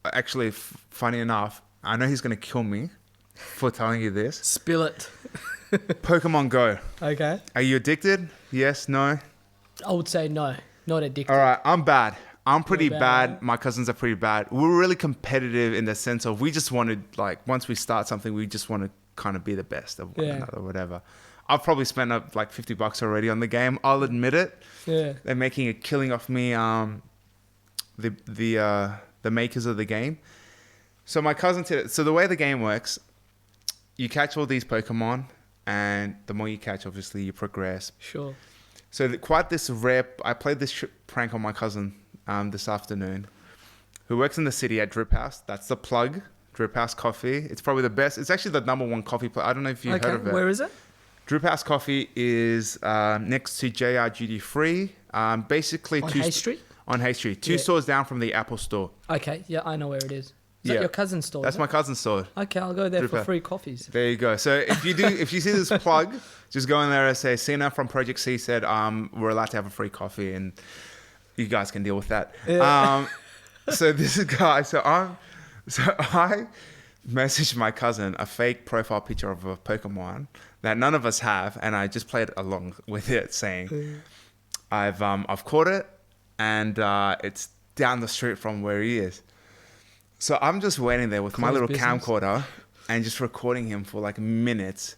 actually, funny enough, I know he's going to kill me for telling you this. Spill it. Pokemon Go. Okay. Are you addicted? Yes? No? I would say no. Not addicted. All right. I'm bad. I'm pretty bad. My cousins are pretty bad. We're really competitive in the sense of we just wanted, like, once we start something, we just want to kind of be the best of one another or whatever. I've probably spent up like $50 already on the game. I'll admit it. Yeah. They're making a killing off me. The makers of the game. So my cousin said, so the way the game works, you catch all these Pokemon, and the more you catch, obviously, you progress. Sure. So I played this prank on my cousin this afternoon, who works in the city at Drip House. That's the plug, Drip House Coffee. It's probably the best. It's actually the #1 coffee place. I don't know if you've heard of it. Where is it? Drip House Coffee is next to JR Duty Free. Basically, on Hay Street? On Hay Street. 2 stores down from the Apple store. Okay, yeah, I know where it is. Is that your cousin's store? That's my cousin's store. Okay, I'll go there for free coffees. There you go. So if you see this plug, just go in there and say, Cina from Project C said we're allowed to have a free coffee, and you guys can deal with that. Yeah. So this guy, I messaged my cousin a fake profile picture of a Pokemon that none of us have, and I just played along with it, saying, I've caught it, and it's down the street from where he is. So I'm just waiting there with my little camcorder and just recording him for like minutes,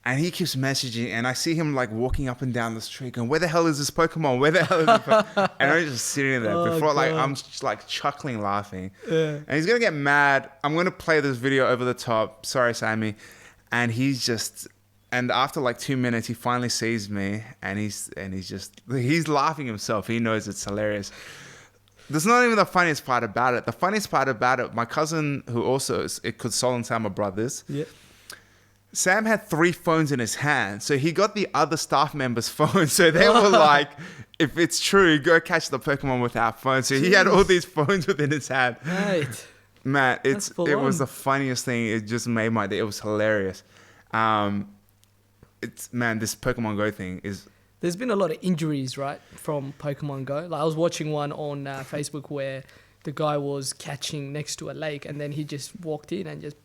and he keeps messaging, and I see him like walking up and down the street, going, "Where the hell is this Pokemon? Where the hell is this Pokemon?" And I'm just sitting there I'm just like chuckling, laughing, and he's gonna get mad. I'm gonna play this video over the top. Sorry, Sammy. And and after like 2 minutes, he finally sees me, and he's laughing himself. He knows it's hilarious. That's not even the funniest part about it. The funniest part about it, my cousin, who also because Sol and Sam are brothers. Yeah. Sam had 3 phones in his hand, so he got the other staff members' phones. So they were like, "If it's true, go catch the Pokemon with our phones." So he had all these phones within his hand. Right. Man, it was the funniest thing. It just made my day. It was hilarious. This Pokemon Go thing is... There's been a lot of injuries, right, from Pokemon Go. Like I was watching one on Facebook where the guy was catching next to a lake, and then he just walked in and just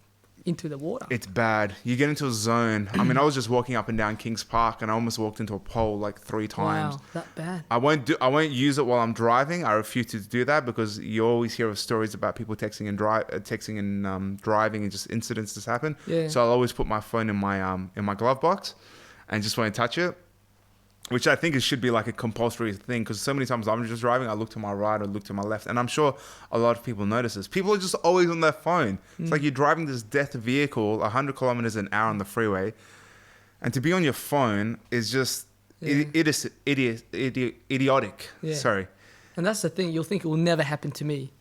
into the water. It's bad. You get into a zone. I mean, I was just walking up and down Kings Park, and I almost walked into a pole like 3 times. Wow, that bad. I won't use it while I'm driving. I refuse to do that because you always hear of stories about people texting and driving and just incidents that happen. Yeah. So I'll always put my phone in my glove box and just won't touch it. Which I think it should be like a compulsory thing, because so many times I'm just driving, I look to my right or look to my left, and I'm sure a lot of people notice this. People are just always on their phone. It's like you're driving this death vehicle 100 kilometers an hour on the freeway, and to be on your phone is just idiotic. Yeah. Sorry. And that's the thing. You'll think it will never happen to me.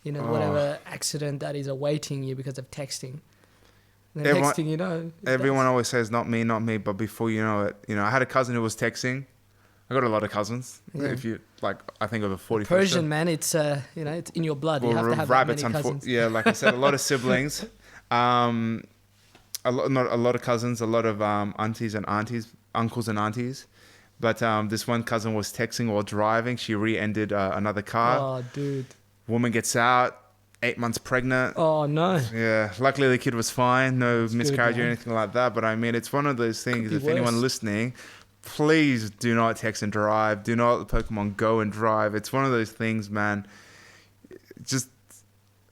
Whatever accident that is awaiting you because of texting. The next thing you know... Everyone always says, not me, but before you know it... I had a cousin who was texting. I got a lot of cousins. Yeah. If you... I think over 40... Persian, man, it's it's in your blood. You have to have that many cousins. Yeah, like I said, a lot of siblings. not a lot of cousins, a lot of uncles and aunties. But this one cousin was texting while driving. She rear-ended another car. Oh, dude. Woman gets out, 8 months pregnant. Oh, no. Yeah, luckily the kid was fine, no miscarriage good, or anything like that. But I mean, it's one of those things. Could If be anyone worse. listening, please do not text and drive. Do not let Pokemon Go and drive. It's one of those things, man. Just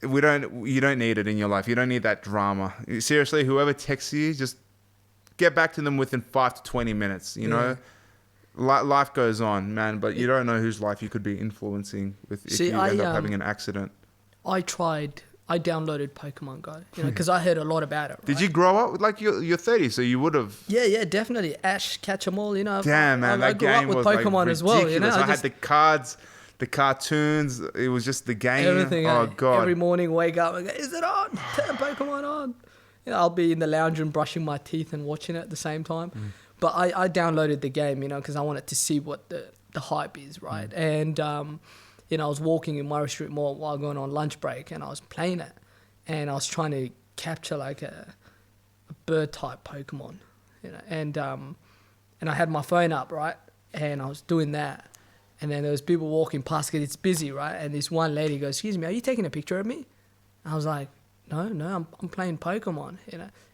you don't need it in your life. You don't need that drama. Seriously, whoever texts you, just get back to them within 5 to 20 minutes. You know, life goes on, man. But you don't know whose life you could be influencing if you end up having an accident. I downloaded Pokemon Go, because I heard a lot about it. Right? Did you grow up with you're 30, so you would have? Yeah, definitely. Ash, Catch 'em all, Damn, man, I that grew game up with was Pokemon as well, ridiculous. I had the cards, the cartoons. It was just the game. Everything. Oh god! Every morning, wake up and go, "Is it on? Turn Pokemon on." I'll be in the lounge room brushing my teeth and watching it at the same time. But I downloaded the game, because I wanted to see what the hype is, right? And I was walking in Murray Street Mall while going on lunch break, and I was playing it, and I was trying to capture like a bird type Pokemon, and I had my phone up, right, and I was doing that, and then there was people walking past because it's busy, right, and this one lady goes, "Excuse me, are you taking a picture of me?" I was like, No, I'm playing Pokemon,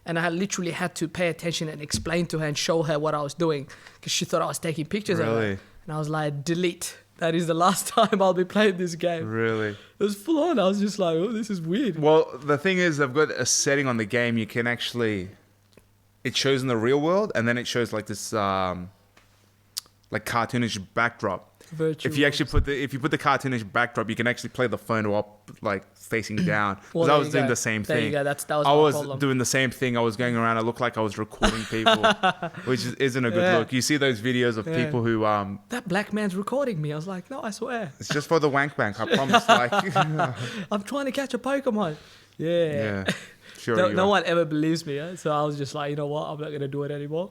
and I literally had to pay attention and explain to her and show her what I was doing because she thought I was taking pictures of her, and I was like, delete. That is the last time I'll be playing this game. Really? It was full on. I was just like, oh, this is weird. Well, the thing is, I've got a setting on the game. You can actually, it shows in the real world, and then it shows like this, like cartoonish backdrop. Virtual. If you put the cartoonish backdrop, you can actually play the phone while like facing down. Well, Because I was doing the same thing. There you go. That was I my was problem. doing the same thing. I was going around. I looked like I was recording people, which isn't a good look. You see those videos of people who that black man's recording me. I was like, no, I swear. It's just for the wank bank. I promise. I'm trying to catch a Pokemon. Yeah. Sure. No one ever believes me, so I was just like, you know what, I'm not gonna do it anymore,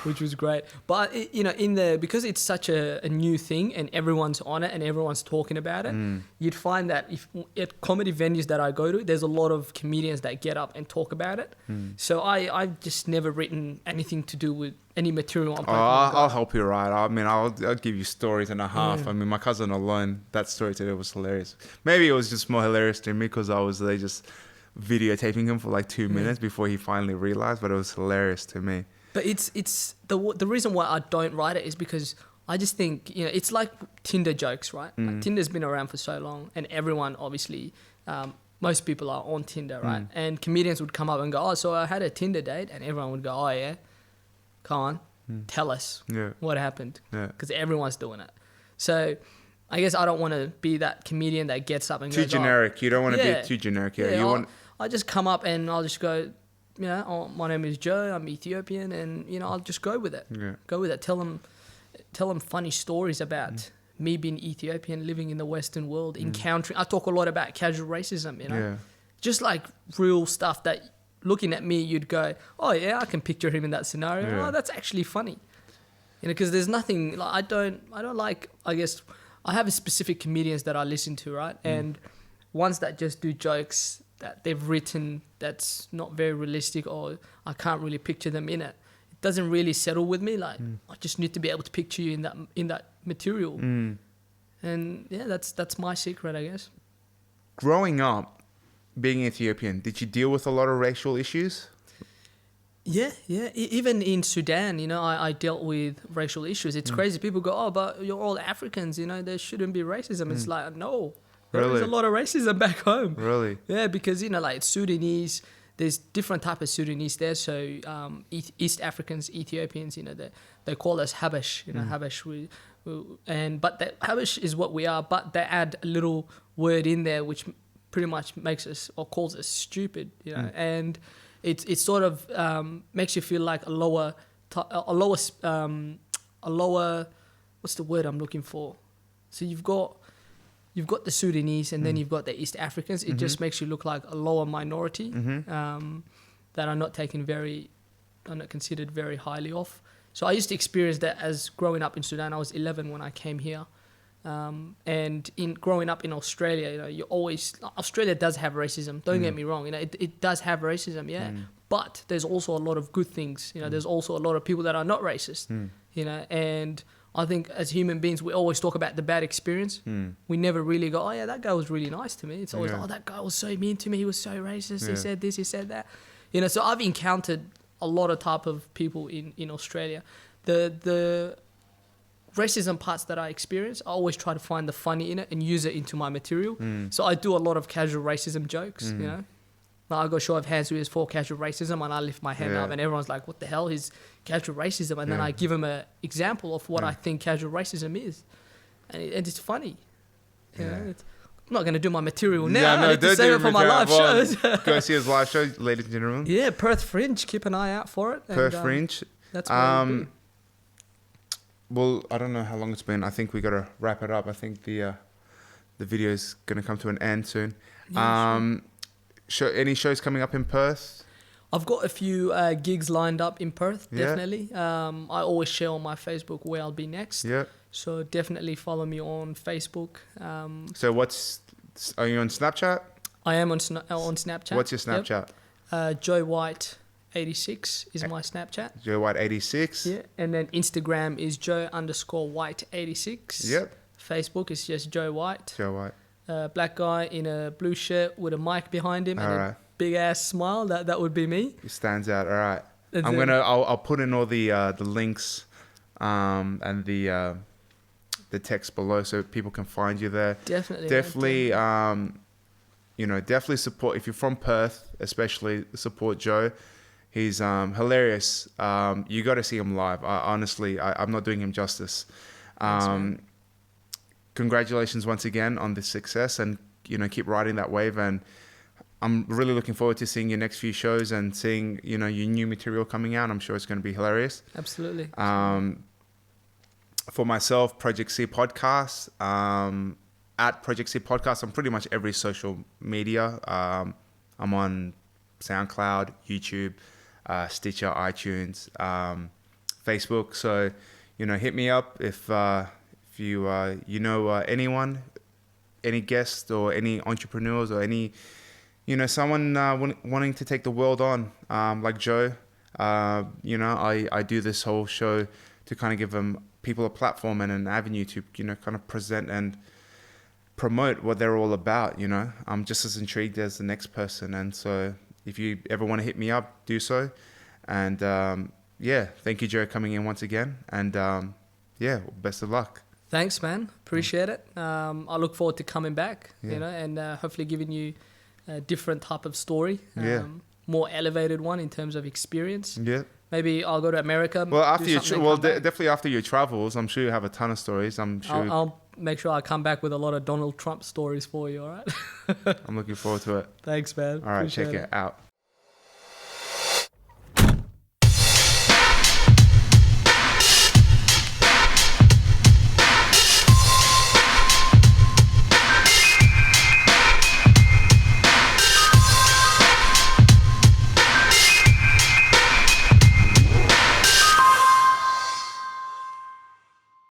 which was great. But because it's such a new thing and everyone's on it and everyone's talking about it, you'd find that if at comedy venues that I go to, there's a lot of comedians that get up and talk about it. So I've just never written anything to do with any material on Pokemon Go. I'll help you, right? I mean, I'll give you stories and a half. I mean, my cousin alone, that story today was hilarious. Maybe it was just more hilarious to me because I was there just videotaping him for like 2 minutes before he finally realized, but it was hilarious to me. But it's the reason why I don't write it is because I just think, it's like Tinder jokes, right? Like Tinder's been around for so long, and everyone obviously, most people are on Tinder, right? And comedians would come up and go, "Oh, so I had a Tinder date," and everyone would go, "Oh yeah, come on, tell us what happened," because everyone's doing it. So I guess I don't want to be that comedian that gets up and too goes, generic. You don't want to be too generic. I just come up and I'll just go, "Oh, my name is Joe. I'm Ethiopian," and I'll just go with it. Go with it. Tell them funny stories about me being Ethiopian, living in the Western world, encountering. I talk a lot about casual racism. Just like real stuff that looking at me, you'd go, "Oh yeah, I can picture him in that scenario. Oh, that's actually funny." Because there's nothing like I don't like. I guess I have specific comedians that I listen to, right, and ones that just do jokes that they've written that's not very realistic, or I can't really picture them in it. It doesn't really settle with me. Like I just need to be able to picture you in that material. And that's my secret, I guess. Growing up, being Ethiopian, did you deal with a lot of racial issues? Yeah. Even in Sudan, I dealt with racial issues. It's crazy. People go, "Oh, but you're all Africans, there shouldn't be racism." It's like, no. There's a lot of racism back home. Really? Yeah, because, like Sudanese, there's different type of Sudanese there. So East Africans, Ethiopians, they call us Habash, Habash. But that Habash is what we are, but they add a little word in there which pretty much makes us, or calls us stupid, and it sort of makes you feel like a lower, what's the word I'm looking for? So you've got the Sudanese and then you've got the East Africans. It just makes you look like a lower minority that are not considered very highly off. So I used to experience that as growing up in Sudan. I was 11 when I came here. And in growing up in Australia, Australia does have racism. Don't get me wrong. It does have racism, But there's also a lot of good things. You know, there's also a lot of people that are not racist. You know, and I think as human beings, we always talk about the bad experience. We never really go, oh yeah, that guy was really nice to me. It's always, oh, that guy was so mean to me. He was so racist. He said this, he said that. You know, so I've encountered a lot of type of people in Australia. The racism parts that I experience, I always try to find the funny in it and use it into my material. So I do a lot of casual racism jokes, you know. Like I go show of hands who is for casual racism, and I lift my hand up and everyone's like, what the hell is casual racism? And then I give them an example of what I think casual racism is. And it's funny. You know, I'm not going to do my material now. I need to save it for my live shows. Go see his live show, ladies and gentlemen. Yeah, Perth Fringe. Keep an eye out for it. Perth Fringe. That's what we do. Well, I don't know how long it's been. I think we got to wrap it up. I think the video's going to come to an end soon. Yeah, any shows coming up in Perth? I've got a few gigs lined up in Perth, definitely. I always share on my Facebook where I'll be next. Yeah. So definitely follow me on Facebook. So are you on Snapchat? I am on Snapchat. What's your Snapchat? Joe White 86 is my Snapchat. Joe White 86. Yeah. And then Instagram is Joe_White 86. Yep. Facebook is just Joe White. Joe White. Black guy in a blue shirt with a mic behind him and a big ass smile. That would be me. It stands out. All right. I'll put in all the links and the text below so people can find you there. Definitely. Definitely support, if you're from Perth, especially support Joe. He's hilarious. You got to see him live. Honestly, I'm not doing him justice. Thanks, congratulations once again on this success, and keep riding that wave. And I'm really looking forward to seeing your next few shows and seeing your new material coming out. I'm sure it's going to be hilarious. Absolutely. For myself, Project C Podcast. At Project C Podcast, on pretty much every social media. I'm on SoundCloud, YouTube, Stitcher, iTunes, Facebook. So, hit me up if you anyone, any guest or any entrepreneurs or any, someone wanting to take the world on, like Joe. I do this whole show to kind of give people a platform and an avenue to, kind of present and promote what they're all about. I'm just as intrigued as the next person. And so if you ever want to hit me up, do so. And thank you, Joe, coming in once again. And best of luck. Thanks, man. Appreciate it. I look forward to coming back, and hopefully giving you a different type of story. More elevated one in terms of experience. Yeah. Maybe I'll go to America. Well, after definitely after your travels, I'm sure you have a ton of stories. I'm sure. I'll make sure I come back with a lot of Donald Trump stories for you. All right. I'm looking forward to it. Thanks, man. All right, check it out.